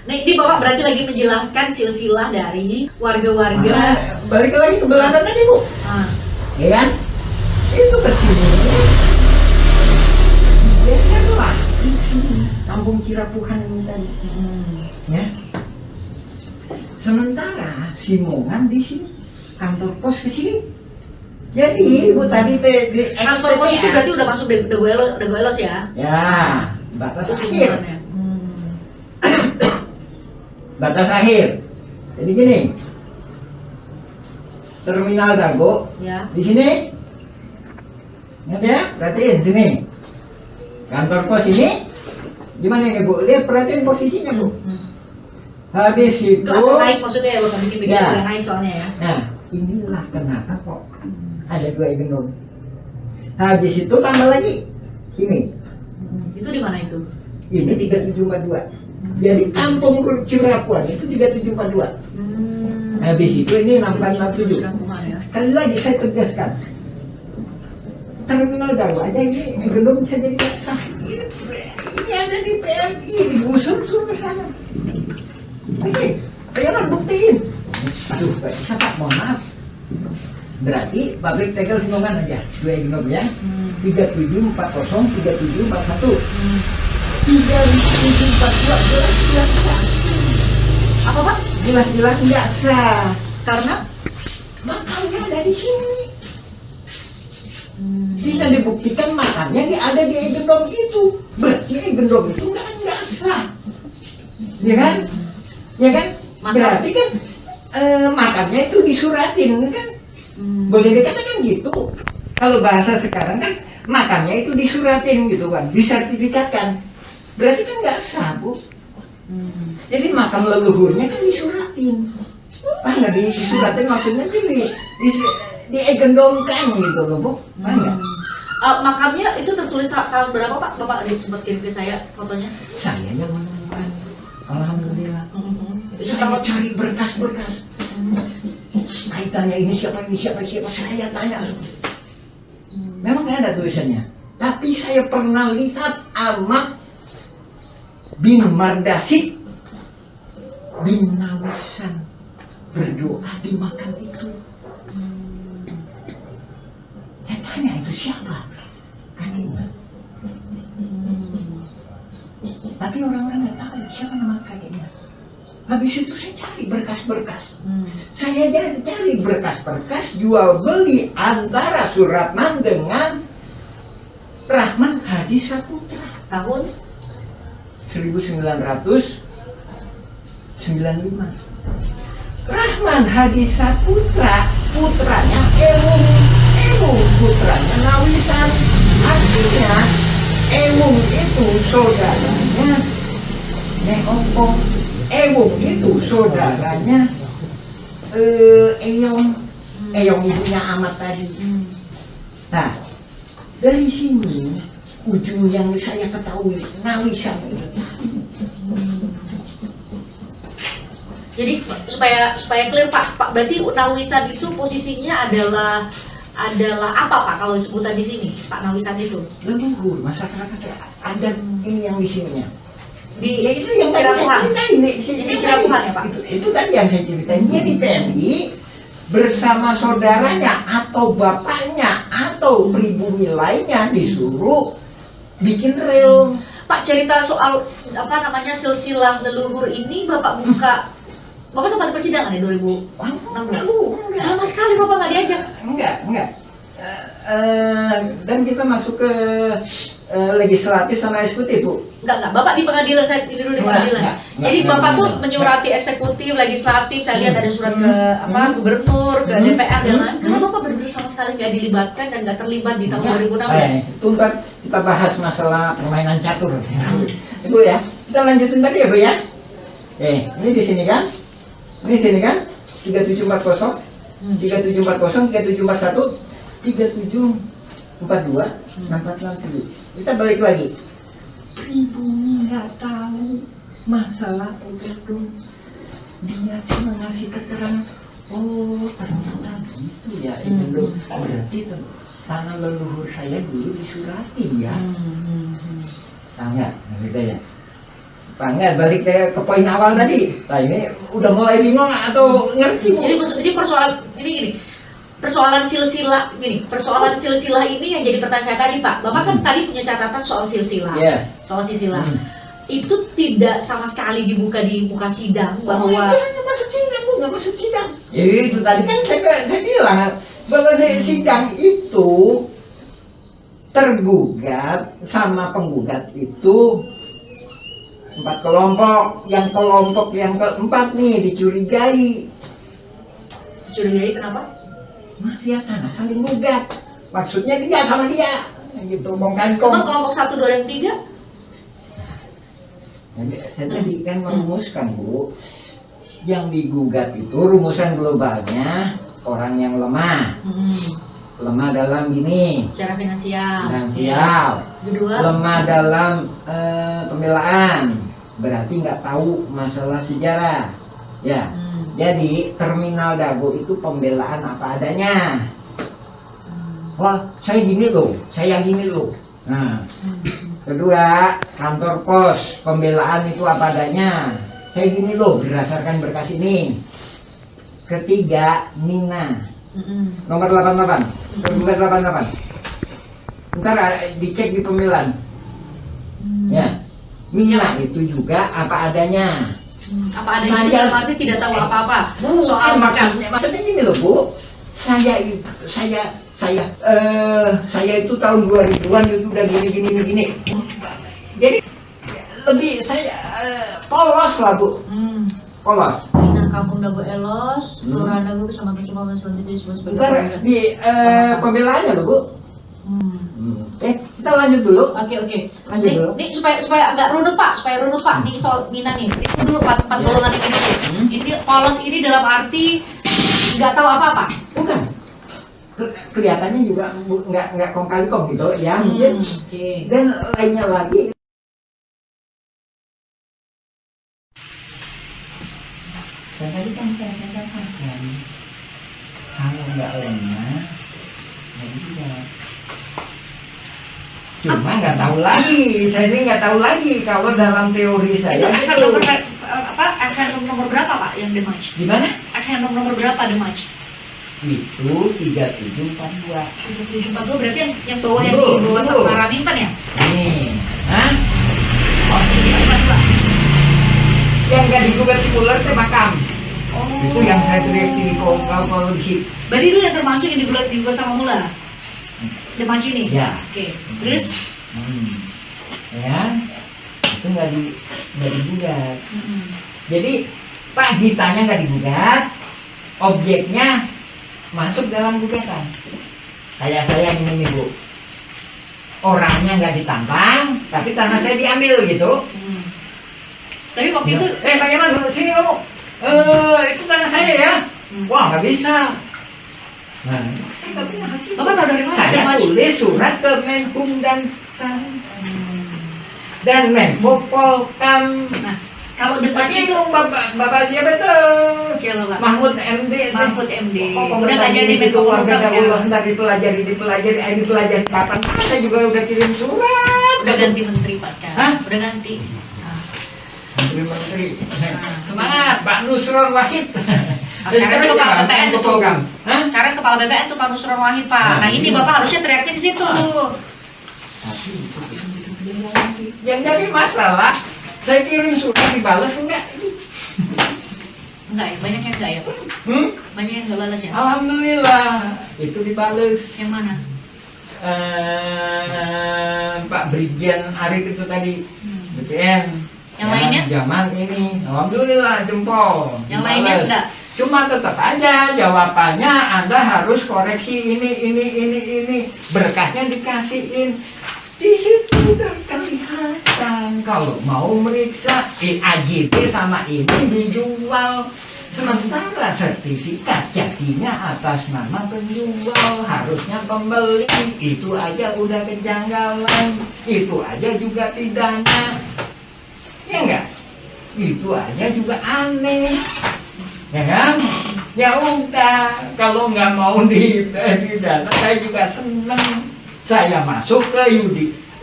Nah, ini Bapak berarti lagi menjelaskan silsilah dari warga-warga. Balik lagi ke Belanda tadi Bu. Ya kan? Itu ke sini. Biasalah di sini kampung Cirapuhan ini tadi. Ya. Sementara Simongan di sini, kantor pos ke sini. Jadi Bu tadi di Kantor pos itu berarti udah masuk Dagoelos ya? Ya, batas Itu akhir. Simongannya. Batas akhir. Jadi gini. Terminal Dago Ya. di sini. Ingat ya? Perhatiin sini. Kantor pos ini. Gimana ya Bu? Lihat perhatiin posisinya Bu. Habis itu. Itu agak naik maksudnya ya, bukan bikin Ya. agak naik soalnya ya. Nah, inilah kenapa kok ada 2 Eigendom. Habis itu tambah lagi. Sini. Itu di mana itu? Ini 3742. Jadi kampung Cirapuan itu 3742. Habis itu ini 6467. Kampungan ya. Sekali lagi saya tegaskan. Terminal Dago aja ini Eigendom bisa jadi sah. Ini ada di PMI, digusur ke sana. Oke, ayo buktiin. Aduh, Pak bisa Pak, mohon maaf. Berarti pabrik tegel Simongan aja, 2 Eigendom ya. 3740, 3741. 3742 jelas-jelas sah. Apa Pak? Jelas-jelas nggak sah. Karena Makamnya ada di sini. Bisa dibuktikan makamnya ada di Eigendom itu. Berarti Eigendom itu nggak sah. Ya kan? Ya kan? Berarti kan makamnya itu disuratin kan? Boleh dikatakan gitu. Kalau bahasa sekarang kan makamnya itu disuratin gitu kan, disertifikatkan. Berarti kan nggak sah Bu. Jadi makam leluhurnya kan disuratin. Nggak disuratin maksudnya di Eigendom kan gitu loh Bu. Nggak? Makamnya itu tertulis tahun berapa Pak? Bapak sempat kirim ke saya fotonya. Saya yang menemukan. Alhamdulillah. Itu Saya tahun cari berkas-berkas. Kaitannya ini siapa, saya tanya. Memang nggak ada tulisannya. Tapi saya pernah lihat Ahmad bin Mardasik bin Nawisan berdoa di makam itu. Saya tanya itu siapa? Kakeknya. Tapi orang-orang nggak tahu siapa nama kakeknya. Habis itu saya cari berkas-berkas. Saya cari berkas-berkas jual beli antara Suratman dengan Rahman Hadi Saputra tahun 1995. Rahman Hadi Saputra putranya Emung putranya Nawisan. Artinya Emung itu saudaranya Neopo. Emung itu saudaranya Eyong ibunya Ahmad tadi. Nah, dari sini ujung yang saya ketahui Nawisan itu. Jadi supaya clear Pak, berarti Nawisan itu posisinya adalah apa Pak kalau disebutan di sini Pak Nawisan itu? Leluhur masyarakat ada ini yang di sininya. Di Ya itu yang Cirapuhan. Ini Cirapuhan ya Pak? Itu tadi yang saya ceritain. Dia di TNI bersama saudaranya atau bapaknya atau pribumi lainnya disuruh bikin rel. Pak, cerita soal silsilah leluhur ini Bapak sempat persidangan ya 2016? Sama sekali Bapak nggak diajak? Enggak. Dan kita masuk ke legislatif sama eksekutif, Bu. Enggak. Bapak di pengadilan, saya ini dulu di pengadilan. Enggak. Jadi Bapak tuh menyurati eksekutif, legislatif, saya lihat ada surat ke gubernur, ke DPR dan lain. Kenapa Bapak benar-benar sama sekali nggak dilibatkan dan nggak terlibat di tahun 2016? Itu ntar kita bahas masalah permainan catur. Ibu ya, kita lanjutin tadi ya Bu ya. Ini di sini kan? 3740, 3741, 3742, 463. Kita balik lagi. Pribumi nggak tahu masalah itu. Dia cuma ngasih keterangan. Oh, ternyata gitu ya. Itu berarti tanah leluhur saya dulu disuratin ya. Sangat, gitu ya. Bangga balik ke poin awal tadi. Nah ini udah mulai bingung atau ngerti? Jadi persoalan silsilah ini yang jadi pertanyaan saya tadi Pak. Bapak kan tadi punya catatan soal silsilah. Soal silsilah. Itu tidak sama sekali dibuka di muka sidang bahwa nggak masuk sidang. Itu tadi kan saya bilang bahwa sidang itu tergugat sama penggugat itu 4 kelompok. Yang kelompok yang keempat nih dicurigai. Dicurigai kenapa? Mafia tanah saling gugat. Maksudnya dia sama dia. Gitu, bongkar Emang kelompok 1, 2, dan 3? Saya tadi kan merumuskan Bu. Yang digugat itu rumusan globalnya orang yang lemah. Lemah dalam gini. Secara finansial. Kedua. Lemah dalam pembelaan. Berarti nggak tahu masalah sejarah. Ya. Jadi terminal Dago itu pembelaan apa adanya. Wah, saya gini loh. Nah. Kedua, kantor pos pembelaan itu apa adanya. Saya gini loh berdasarkan berkas ini. Ketiga, Nina. Nomor 88. Tergugat 88. Ntar dicek di pembelaan. Ya. Nina itu juga apa adanya. Apa adanya itu dalam arti tidak tahu apa-apa soal berkas. Maksudnya gini loh Bu. Saya itu tahun 2000-an itu udah gini. Jadi lebih saya polos lah Bu. Polos. Nah, Kampung Dago Elos, Kelurahan Dago, Kecamatan Cimol, dan selanjutnya disebut sebagai Ntar di pembelaannya loh Bu. Kita lanjut dulu. Oke. Lanjut dulu. Ini supaya agak runut Pak, Nih soal Mina nih. Itu dulu 4 golongan ini dulu. Ini polos ini dalam arti nggak tahu apa-apa. Bukan. kelihatannya juga nggak kong kali kong gitu ya mungkin. Dan lainnya lagi. Dan tadi kan saya katakan kalau nggak lengah, nggak juga. Cuma nggak tahu lagi, saya ini nggak tahu lagi kalau dalam teori saya. Itu akan nomor berapa Pak yang dematch? Gimana? Akan nomor berapa dematch? Itu 3742. 3742 berarti yang bawah yang di bawah sama Raminten ya? Nih, hah? Oh, 3742. Yang nggak digugat si Muller itu makam. Oh. Itu yang saya teriak di polisi. Berarti itu yang termasuk yang digugat sama Muller? Dematch ini? Ya. Oke. Terus? Ya, itu nggak digugat. Jadi Pak Gitanya nggak digugat, objeknya masuk dalam gugatan. Kayak saya ini nih Bu, orangnya nggak ditantang, tapi tanah saya diambil gitu. Tapi waktu itu Pak Yaman, sini kamu. Itu tanah saya ya. Wah nggak bisa. Nah, Bapak tahu dari mana? saya tulis surat ke Menkum dan Menko Polkam. Nah, kalau dematch Itu itu bapak siapa tuh? siapa Pak? Mahfud MD. Mahfud MD. Oh, Udah nggak jadi Menko Polhukam sekarang. Ntar dipelajari kapan? Saya juga udah kirim surat. Udah ganti menteri Pak sekarang. Hah? Udah ganti. Menteri. Semangat Pak Nusron Wahid. Sekarang itu Kepala BPN Menko itu. Polhukam. Hah? Sekarang Kepala BPN tuh Pak Nusron Wahid Pak. Nah ini Bapak harusnya teriaknya di situ. Yang jadi masalah, saya kirim surat dibalas enggak? Enggak ya, banyak yang enggak ya Pak. Banyak yang enggak balas ya. Alhamdulillah, itu dibalas. Yang mana? Pak Brigjen Arif itu tadi BPN. Yang lainnya? Zaman ini, alhamdulillah jempol. Yang lainnya Dibales. enggak? Cuma tetap aja jawabannya Anda harus koreksi ini. Berkasnya dikasihin. Di situ udah kelihatan kalau mau meriksa AJP sama ini dijual. Sementara sertifikat jadinya atas nama penjual, harusnya pembeli. Itu aja udah kejanggalan, itu aja juga pidana. Ya enggak? Itu aja juga aneh. Ya kan? Ya udah, kalau nggak mau didana, saya juga seneng. Saya masuk ke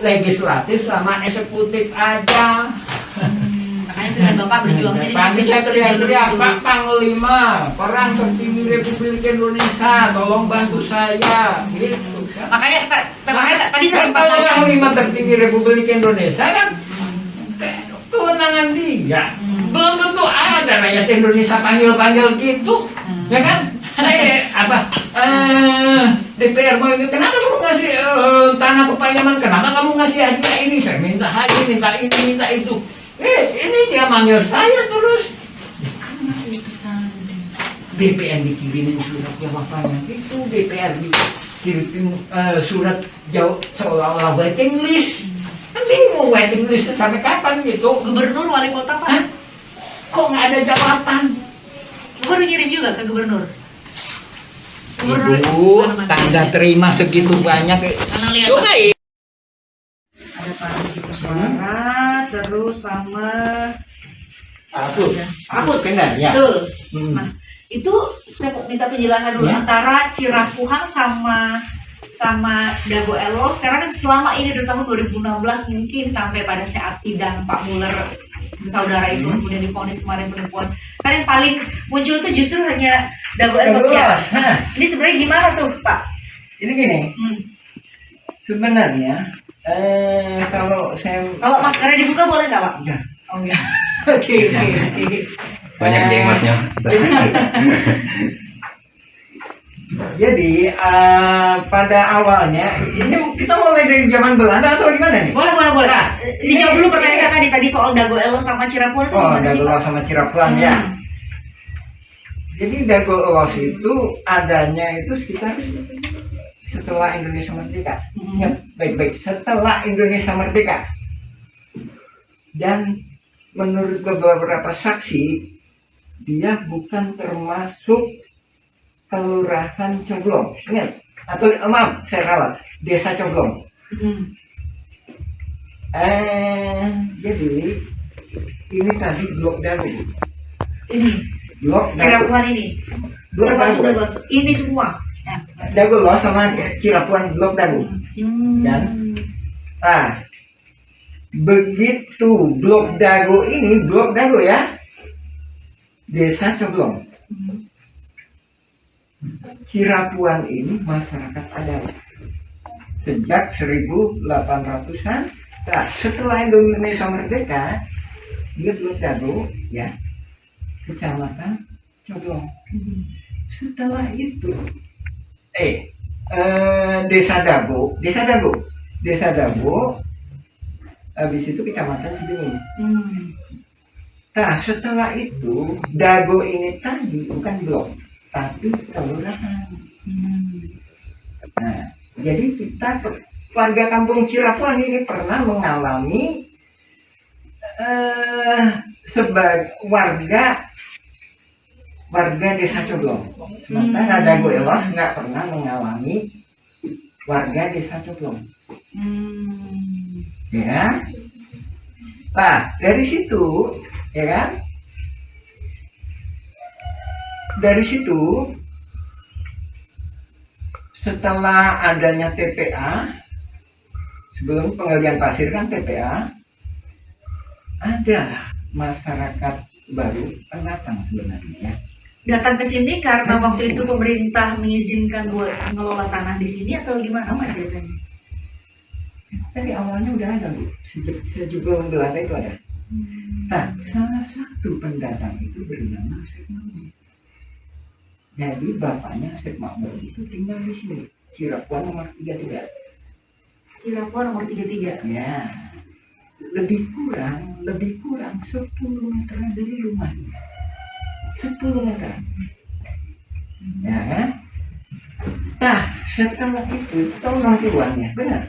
legislatif sama eksekutif aja. Makanya dengan Bapak berjuangnya di Tadi situ saya teriak-teriak, justru Pak Panglima, Perang Tertinggi Republik Indonesia, tolong bantu saya. Gitu kan. Makanya tadi saya sempat Kalau nanya. Panglima Tertinggi Republik Indonesia kan kewenangan dia. Belum tentu ada rakyat Indonesia panggil-panggil gitu. Ya kan? DPR mau ini, kenapa kamu ngasih tanah ke Pak Yaman? Kenapa kamu ngasih hadiah ini? Saya minta hadiah, minta ini, minta itu. Ini dia manggil saya terus. BPN dikirimin surat jawabannya itu, DPR dikirim surat jawab seolah-olah waiting list. Kan bingung waiting list sampai kapan gitu. Gubernur, wali kota Pak. Hah? Kok nggak ada jawaban? Bapak udah ngirim juga ke gubernur. Ibu, tanda terima segitu banyak. Karena lihat Coba ada Pak Riki Suara, terus sama Aput benar ya. betul. Nah, itu saya mau minta penjelasan dulu Ya. antara Cirapuhang sama Dago Elo. Sekarang kan selama ini dari tahun 2016 mungkin sampai pada saat sidang Pak Muller saudara itu kemudian divonis kemarin penipuan. Kan yang paling muncul itu justru hanya Dago Elo siapa? Ini sebenarnya gimana tuh Pak? Ini gini, sebenarnya kalau saya Kalau maskernya dibuka boleh nggak Pak? Enggak. Oh enggak. Oke. Banyak jengotnya. Jadi pada awalnya ini kita mulai dari zaman Belanda atau gimana nih? Boleh. Nah, Dijawab dulu pertanyaan saya tadi soal Dago Elo sama Cirebon itu Oh, gimana sih Pak? Dago sama Cirebon ya. Jadi Dago Elos itu adanya itu sekitar setelah Indonesia merdeka. Ingat baik-baik, setelah Indonesia merdeka. Dan menurut beberapa saksi, dia bukan termasuk kelurahan Cemplong. Ingat, atau maaf saya ralat, Desa Coblong. Jadi ini tadi Blok Dago. Ini Blok Dago. Cirapuan ini. Blok Dago. Ini semua. Dago loh sama Cirapuan Blok Dago. Dan begitu Blok Dago ini, Blok Dago ya, Desa Coblong. Cirapuan ini masyarakat adat sejak 1800-an. Nah, setelah Indonesia merdeka, dia Blok Dago ya, Kecamatan Coblong. Setelah itu Desa Dago, habis itu Kecamatan Cibenying. Nah, setelah itu Dago ini tadi bukan blok, tapi kelurahan. Nah, jadi kita warga kampung Cirapuan ini pernah mengalami sebagai warga Desa Coblong. Sementara Dago Elos nggak pernah mengalami warga Desa Coblong. Ya. Nah, dari situ, ya kan? Dari situ, setelah adanya TPA, sebelum penggalian pasir kan TPA, ada masyarakat baru pendatang sebenarnya. Datang ke sini karena waktu itu pemerintah mengizinkan buat mengelola tanah di sini atau gimana Pak ceritanya? Dari awalnya udah ada Bu, sejak sebelum Belanda itu ada. Nah, salah satu pendatang itu bernama Syekh Makmur. Jadi bapaknya Syekh Makmur itu tinggal di sini, Cirapuan nomor 33. Cirapuan nomor 33. Ya, lebih kurang 10 meter dari rumahnya. 10 meter. Ya kan? Nah, setelah itu tahu orang tuanya, benar.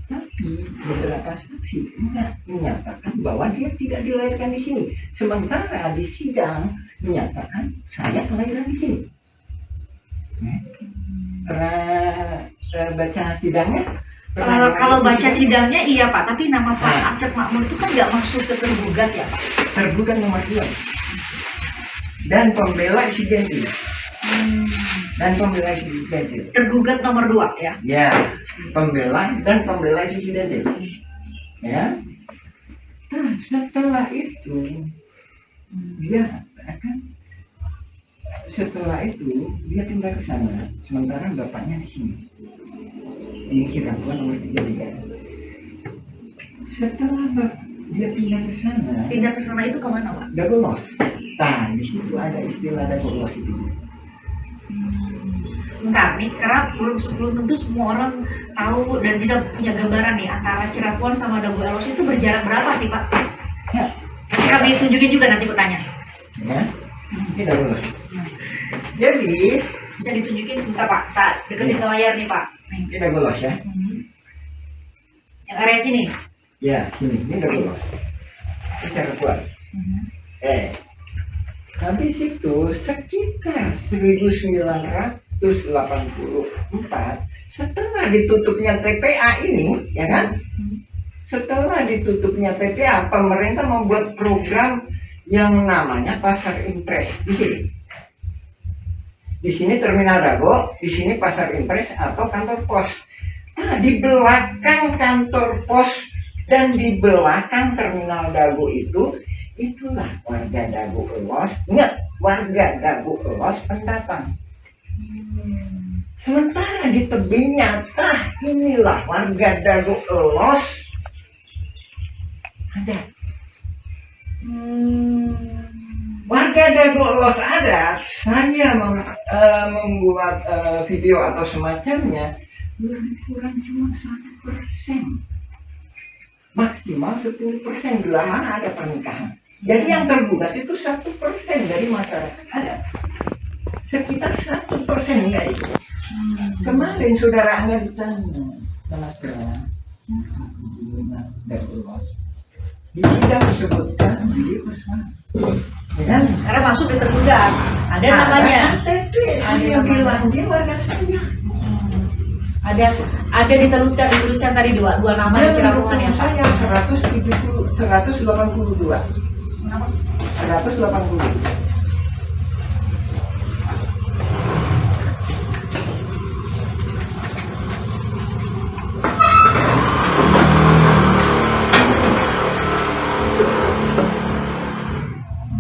Tapi beberapa saksi menyatakan bahwa dia tidak dilahirkan di sini. Sementara di sidang menyatakan saya kelahiran di sini. Pernah baca sidangnya? Kalau baca sidangnya iya Pak, tapi nama Pak Asep Makmur itu kan nggak masuk ke tergugat ya Pak? Tergugat nomor 2 dan pembela Isidentil. Tergugat nomor 2 ya? Ya, pembela Isidentil. Ya. Nah, setelah itu dia pindah ke sana. Sementara bapaknya di sini. Ini Cirapuan nomor 33. Setelah dia pindah ke sana. Pindah ke sana itu kemana Pak? Dagolos. Nah, di situ ada istilah Dagolos itu. Sebentar nih, karena belum tentu semua orang tahu dan bisa punya gambaran nih antara Cirapuan sama Dagolos itu berjarak berapa sih Pak? Ya. Kami tunjukin juga nanti bertanya. Ya, ini Dagolos. Jadi Bisa ditunjukin sebentar Pak, saat deketin ke layar nih Pak. ini Dagolos ya. Yang area sini. Ya, ini Dagolos. Ini Cirapuan. Habis itu sekitar 1984 setelah ditutupnya TPA ini, ya kan? Setelah ditutupnya TPA, pemerintah membuat program yang namanya Pasar Impres di sini. Di sini Terminal Dago, di sini Pasar Impres atau kantor pos. Nah, di belakang kantor pos dan di belakang Terminal Dago itulah warga Dago Elos. Ingat, warga Dago Elos pendatang. Sementara di tebingnya, inilah warga Dago Elos ada. Warga Dago Elos ada. Saya membuat video atau semacamnya, lebih kurang cuma 1%. Maksimal 10% bila mana ada pernikahan. Jadi yang tergugat itu 1% dari masyarakat adat. Sekitar 1% ya itu. Kemarin saudara Anda ditanya sama saudara Dagolos. Di sidang disebutkan dia pesan. Ya, Karena masuk di tergugat. Ada namanya. KTP, saya bilang dia warga saya. Ada diteruskan tadi dua nama di Cirapungan ya Pak. Saya 182. 180.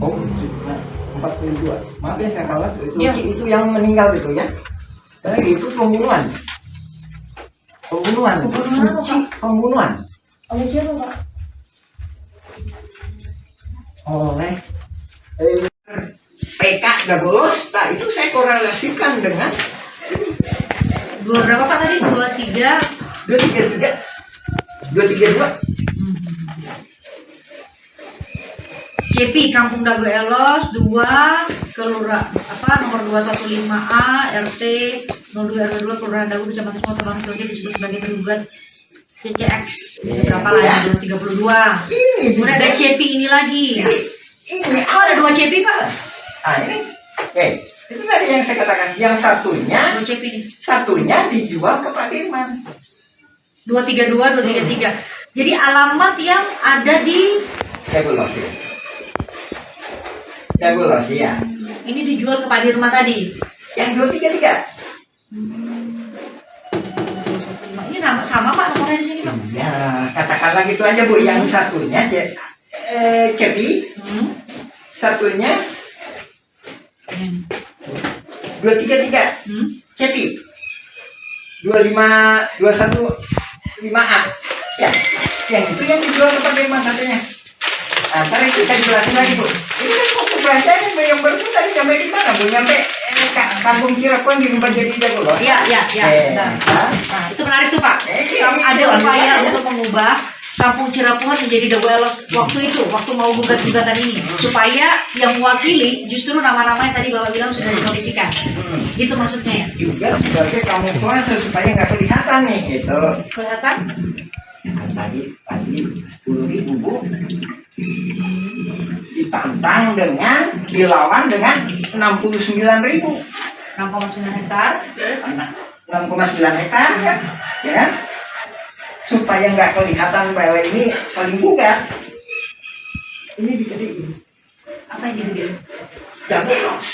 Oh, 42. Maaf ya saya kalah. Iya. Itu yang meninggal itu ya. Itu pembunuhan. Pembunuhan apa, Suci pembunuhan oleh siapa Pak? oleh PK Dagolos. Nah itu saya korelasikan dengan Berapa Pak tadi? 23. 232. CP Kampung Dago Elos 2 Kelurahan nomor 215A RT 02 RW 2 Kelurahan Dago Kecamatan Sumatera Barat Selatan disebut sebagai tergugat CCX berapa lah ya 232. Kemudian ada CP ini lagi. Ini Ada 2 CP Pak. ini itu tadi yang saya katakan. Yang satunya 2 CP ini. Satunya dijual ke Pak Dirman. 232 233. Jadi alamat yang ada di Dagolos ya. ini dijual ke Pak Dirman tadi. Yang 233. Ini sama Pak nomornya di sini Pak. Ya, katakanlah gitu aja Bu. Yang satunya Cepi, satunya 233. Cepi 25215A. Ya, yang itu yang dijual ke Pak Dirman satunya. Ntar kita jelasin lagi Bu. Ini kan waktu belanjanya yang baru tadi sampai di mana Bu? Nyampe Kampung Cirapungan di rumah jadi Dagolos. Iya. Nah, itu menarik tuh Pak. Ada upaya untuk mengubah Kampung Cirapungan menjadi Dago Elos waktu itu, waktu mau gugatan ini, supaya yang mewakili justru nama-nama yang tadi Bapak bilang sudah dikondisikan. Itu maksudnya ya. Juga sebagai kamuflase supaya nggak kelihatan nih gitu. Kelihatan? Tadi 10.000 Bu. Ditantang dengan dilawan dengan 69.000. 6,9 hektar. Terus 6,9 hektar kan, ya kan? Supaya nggak kelihatan bahwa ini saling gugat. Ini digedein. apa yang gitu? Dagolos.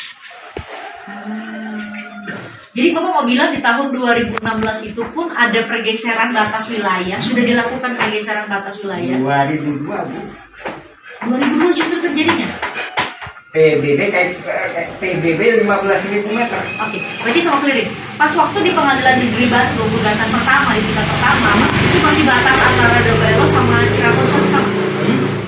Jadi Bapak mau bilang di tahun 2016 itu pun ada pergeseran batas wilayah, sudah dilakukan pergeseran batas wilayah. 2002 Bu. 2002 justru terjadinya. PBB kayak PBB 15.000 meter. Oke, berarti sama clearing. Pas waktu di Pengadilan Negeri Bandung gugatan pertama di tingkat pertama itu masih batas antara Dago Elos sama Cirapungan masih sama.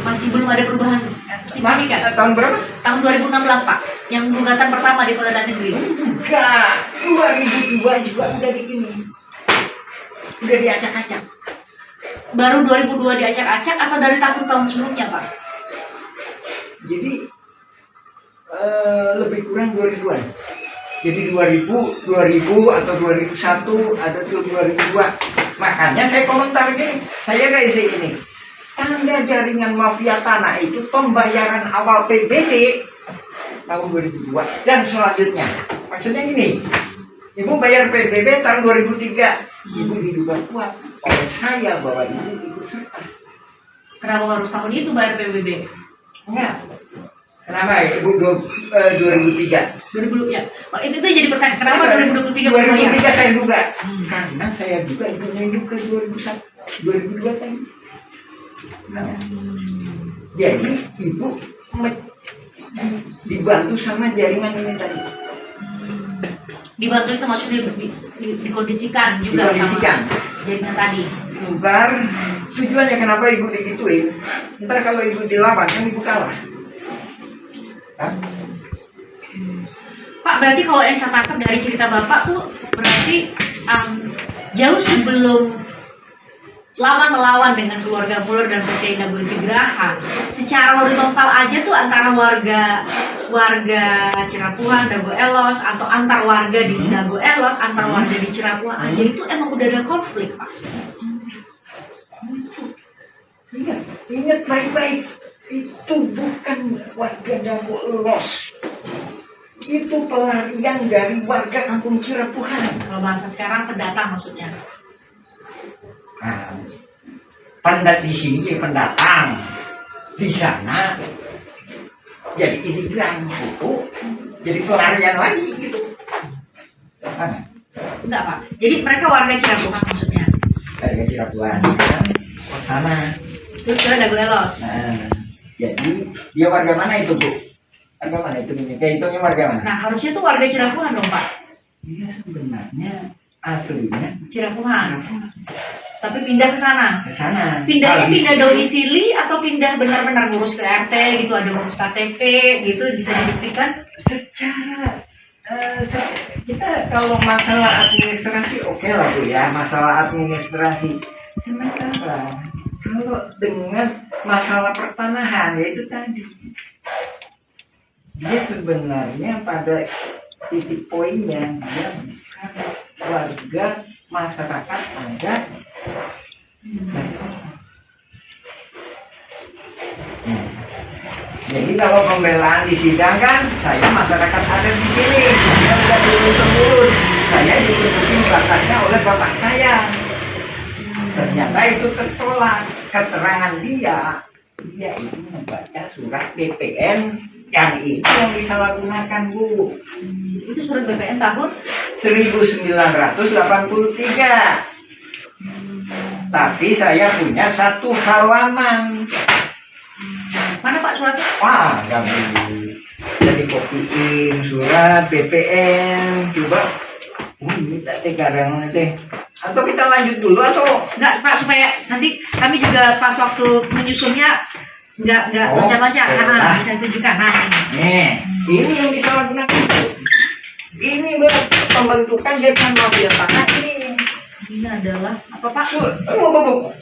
Masih belum ada perubahan signifikan. Tahun berapa? Tahun 2016 Pak, yang gugatan pertama di Pengadilan Negeri. Enggak, 2002 juga udah begini. Udah diacak-acak. Baru 2002 diacak-acak atau dari tahun-tahun sebelumnya Pak? Jadi lebih kurang 2000-an. Jadi 2000 atau 2001 ada tuh 2002. Makanya saya komentar gini, saya kayak ini. Tanda jaringan mafia tanah itu pembayaran awal PBB tahun 2002 dan selanjutnya. Maksudnya gini, Ibu bayar PBB tahun 2003. Ibu diduga kuat oleh saya bahwa Ibu ikut serta. Kenapa harus tahun itu bayar PBB? Enggak. Kenapa ya? Ibu 2003? 2000 ya. Pak, itu tuh jadi pertanyaan. Kenapa 2023 bayar? 2003 saya duga. Karena saya juga Ibu hidup ke 2001, 2002 tadi. Nah, jadi Ibu dibantu sama jaringan ini tadi. Dibantu itu maksudnya dikondisikan juga sama jaringan tadi. Ntar tujuannya kenapa Ibu digituin? Ntar kalau Ibu dilawan kan Ibu kalah. Hah? Pak, berarti kalau yang saya tangkap dari cerita Bapak tuh berarti jauh sebelum lawan melawan dengan keluarga Muller dan PT Dago Integraha, secara horizontal aja tuh antara warga Cirapungan, Dago Elos, atau antar warga di Dago Elos, antar warga di Cirapungan aja itu emang udah ada konflik Pak. Ingat baik-baik, itu bukan warga Dago Elos. itu pelarian dari warga kampung Cirapuhan. Kalau bahasa sekarang pendatang maksudnya. Nah, di sini jadi pendatang, di sana jadi imigran gitu, jadi pelarian lagi gitu. Enggak Pak. Jadi mereka warga Cirapuhan maksudnya. Warga Cirapuhan kan ke sana. Terus dia ada Dagoelos. Nah, jadi dia warga mana itu Bu? Warga mana itu? Kayak itunya warga mana? Nah harusnya tuh warga Cirapuhan dong Pak. Dia sebenarnya aslinya Cirapuhan. Tapi pindah ke sana. ke sana. Pindahnya pindah domisili atau pindah benar-benar ngurus ke RT gitu, ada ngurus KTP gitu, bisa dibuktikan? Secara kita kalau masalah administrasi oke lah Bu ya, masalah administrasi. Sementara kalau dengan masalah pertanahan yaitu tadi, dia sebenarnya pada titik poinnya dia bukan warga masyarakat ada. Jadi kalau pembelaan disidangkan, saya masyarakat ada di sini, saya sudah turun-temurun, saya ditutupi bakatnya oleh bapak saya. Ternyata itu tertolak. Keterangan dia itu membaca surat BPN yang itu yang disalahgunakan Bu. Itu surat BPN tahun 1983. Tapi saya punya 1 halaman. mana Pak suratnya? Wah, nggak jadi kopiin surat BPN. Coba. Ini teh kadang teh. Atau kita lanjut dulu atau Enggak Pak, supaya nanti kami juga pas waktu menyusunnya nggak loncat-loncat. Nah, bisa tunjukkan. Nah, ini yang disalahgunakan. Ini pembentukan Yayasan Mafia Tanah ini adalah apa Pak?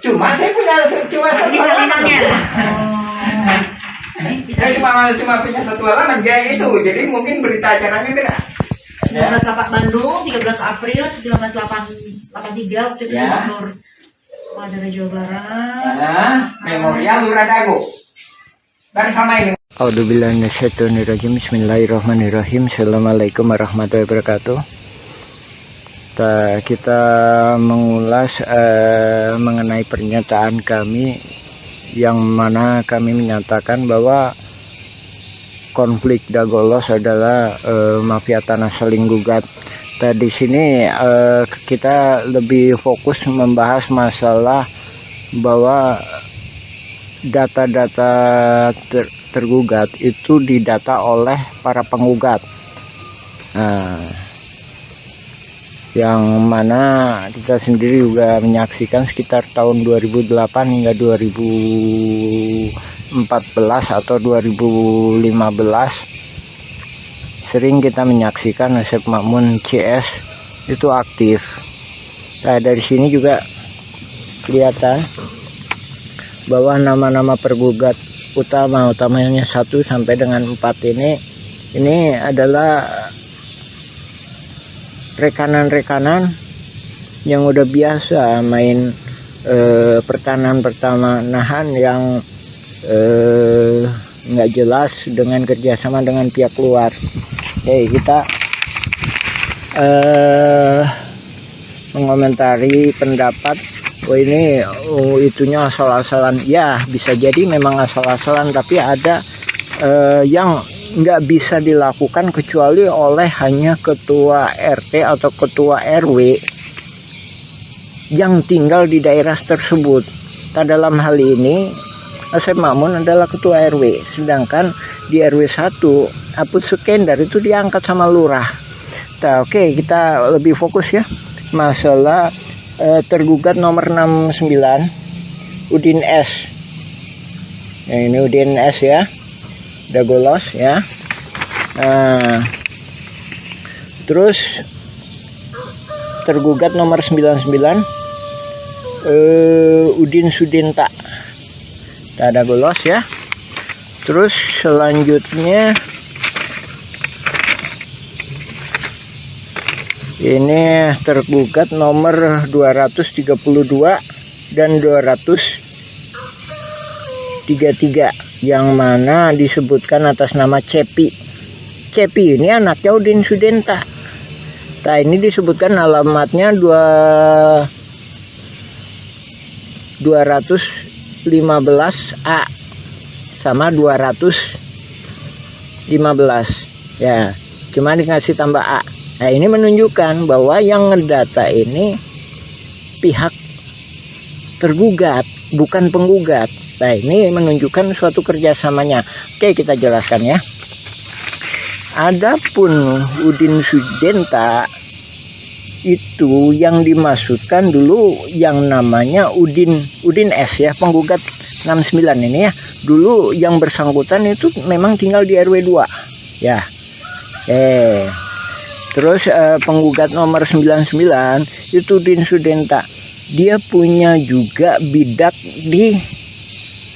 Cuma saya punya Ini salinannya. Saya cuma punya 1 halaman kayak itu. Jadi mungkin berita acaranya beda. 19 Bandung, 13 April 1983 waktu itu Gubernur Madura Jawa Barat. Memorial Lurah Dago. Dan sama ini. A'udzubillahiminasyaitonirrajim. Bismillahirrahmanirrahim. Assalamualaikum warahmatullahi wabarakatuh. Kita mengulas mengenai pernyataan kami yang mana kami menyatakan bahwa konflik Dagolos adalah mafia tanah saling gugat. Di sini kita lebih fokus membahas masalah bahwa data-data tergugat itu didata oleh para penggugat. Yang mana kita sendiri juga menyaksikan sekitar tahun 2008 hingga 2014 atau 2015 sering kita menyaksikan Asep Makmun CS itu aktif. Nah, dari sini juga kelihatan bahwa nama-nama pergugat utamanya 1 sampai dengan 4 ini adalah rekanan-rekanan yang udah biasa main pertanahan yang nggak jelas dengan kerjasama dengan pihak luar. Kita mengomentari pendapat ini itunya asal-asalan. Ya bisa jadi memang asal-asalan, tapi ada yang nggak bisa dilakukan kecuali oleh hanya ketua RT atau ketua RW yang tinggal di daerah tersebut. Dalam hal ini Asep Makmun adalah ketua RW, sedangkan di RW 1 Apus Sukendar itu diangkat sama lurah. Oke, kita lebih fokus ya masalah tergugat nomor 69 Udin S. Ini Udin S ya, Dagolos ya. Terus tergugat nomor 99 Udin Sudinta, Dagolos ya. Terus selanjutnya ini tergugat nomor 232 dan 233 yang mana disebutkan atas nama Cepi. Cepi ini anaknya Udin Sudenta. Nah, ini disebutkan alamatnya 215A sama 215 ya, cuma dikasih tambah A. Nah, ini menunjukkan bahwa yang ngedata ini pihak tergugat, bukan penggugat. Nah, ini menunjukkan suatu kerjasamanya. Oke, kita jelaskan ya. Adapun Udin Sudenta itu yang dimaksudkan dulu yang namanya Udin S ya, penggugat 69 ini ya. Dulu yang bersangkutan itu memang tinggal di RW 2 ya. Terus penggugat nomor 99 itu Udin Sudenta. Dia punya juga bidak di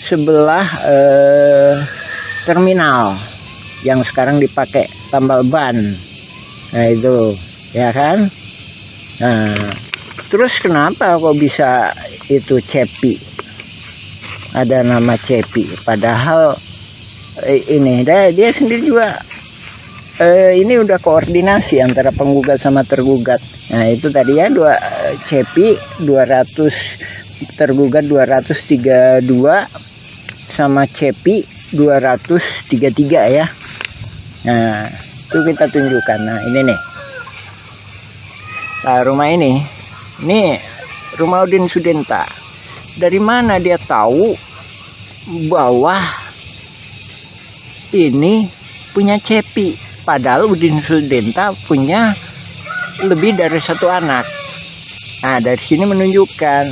sebelah terminal yang sekarang dipakai tambal ban. Nah, itu ya kan. Nah, terus kenapa kok bisa itu Cepi, ada nama Cepi, padahal ini dia sendiri juga ini udah koordinasi antara penggugat sama tergugat. Nah, itu tadi ya, Cepi 200, tergugat 232 sama Cepi 233 ya. Nah, itu kita tunjukkan. Nah, ini nih. Nah, rumah ini rumah Udin Sudenta. Dari mana dia tahu bahwa ini punya Cepi? Padahal Udin Sudenta punya lebih dari satu anak. Nah, dari sini menunjukkan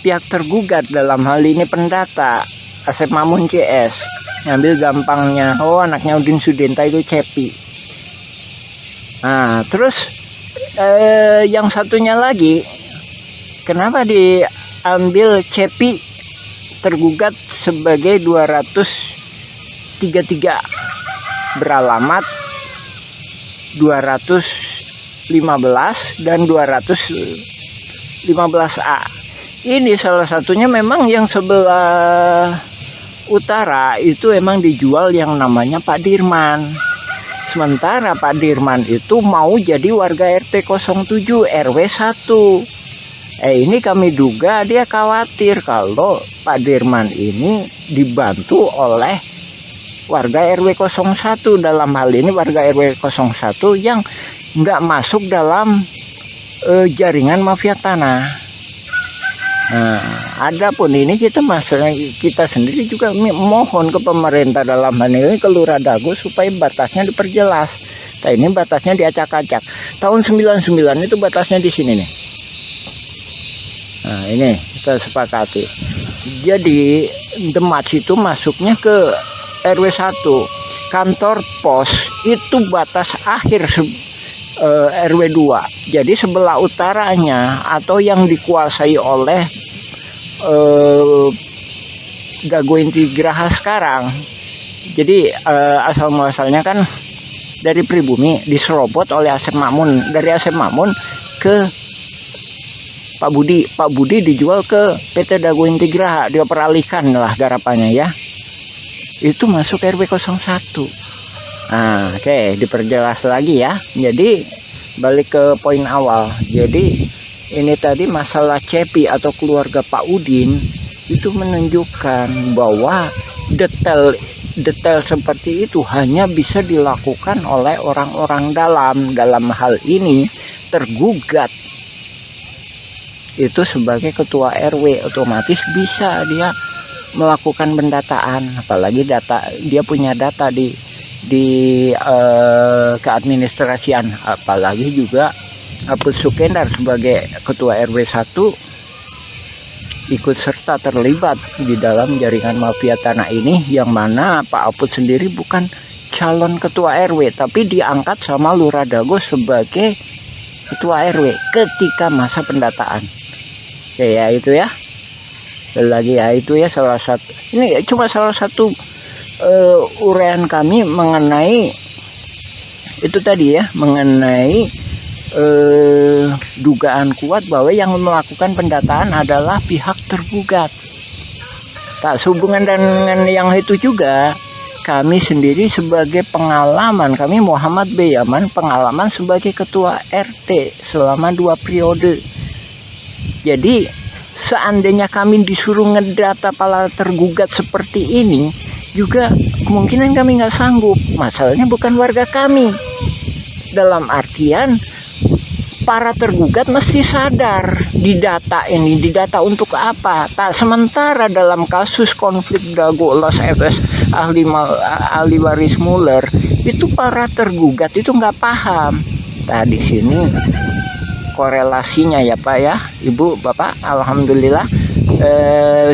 pihak tergugat, dalam hal ini pendata Asep Mamun CS, ngambil gampangnya, oh anaknya Udin Sudenta itu Cepi. Nah, terus yang satunya lagi, kenapa diambil Cepi tergugat sebagai 233 beralamat 215 dan 215A. Ini salah satunya memang yang sebelah utara itu emang dijual yang namanya Pak Dirman. Sementara Pak Dirman itu mau jadi warga RT 07 RW 1. Ini kami duga dia khawatir kalau Pak Dirman ini dibantu oleh warga RW 01, dalam hal ini warga RW 01 yang nggak masuk dalam jaringan mafia tanah. Nah, adapun ini kita sendiri juga mohon ke pemerintah, dalam hal ini ke Lurah Dago, supaya batasnya diperjelas. Nah, ini batasnya diacak-acak. Tahun 99 itu batasnya di sini nih. Nah, ini kita sepakati. Jadi Demak itu masuknya ke RW 1. Kantor pos itu batas akhir RW 2. Jadi sebelah utaranya atau yang dikuasai oleh Dago Inti Graha sekarang. Jadi asal muasalnya kan dari pribumi, diserobot oleh Asep Mamun. Dari Asep Mamun ke Pak Budi. Pak Budi dijual ke PT Dago Inti Graha, dia peralihkan lah garapannya ya. Itu masuk RW 01. Nah, oke, diperjelas lagi ya. Jadi balik ke poin awal. Jadi ini tadi masalah Cepi atau keluarga Pak Udin itu menunjukkan bahwa detail seperti itu hanya bisa dilakukan oleh orang-orang dalam hal ini tergugat itu sebagai ketua RW, otomatis bisa dia melakukan pendataan, apalagi dia punya data di keadministrasian, apalagi juga Apus Sukendar sebagai ketua RW 1 ikut serta terlibat di dalam jaringan mafia tanah ini, yang mana Pak Apus sendiri bukan calon ketua RW tapi diangkat sama Lurah Dago sebagai ketua RW ketika masa pendataan. Oke ya, itu ya. Lagi ya, itu ya salah satu, ini cuma salah satu uraian kami mengenai itu tadi ya, mengenai dugaan kuat bahwa yang melakukan pendataan adalah pihak tergugat. Tak sehubungan dengan yang itu juga, kami sendiri sebagai pengalaman, kami Muhammad B. Yaman, pengalaman sebagai ketua RT selama 2 periode. Jadi seandainya kami disuruh ngedata para tergugat seperti ini, juga kemungkinan kami nggak sanggup. Masalahnya bukan warga kami. Dalam artian para tergugat mesti sadar didata ini, didata untuk apa? Tak sementara dalam kasus konflik Dago Los FS ahli waris Mueller itu para tergugat itu nggak paham. Nah di sini korelasinya ya Pak ya, Ibu, Bapak, alhamdulillah.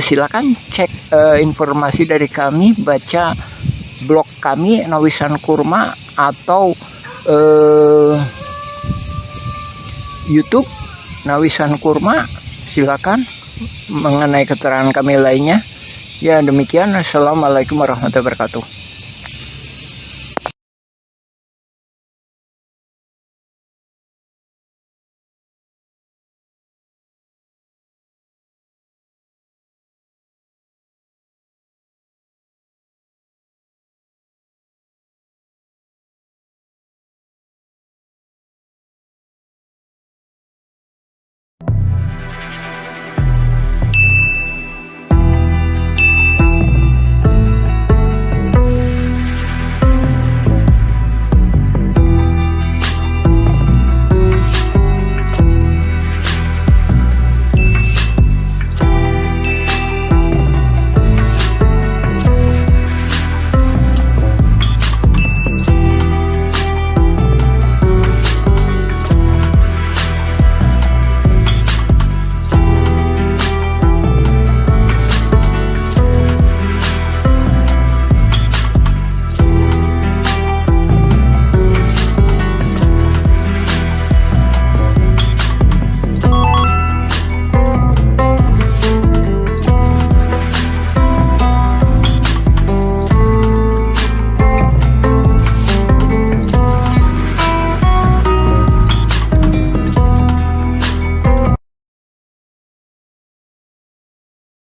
Silakan cek informasi dari kami, baca blog kami Nawisan Kurma atau YouTube Nawisan Kurma, silakan mengenai keterangan kami lainnya. Ya demikian, assalamualaikum warahmatullahi wabarakatuh.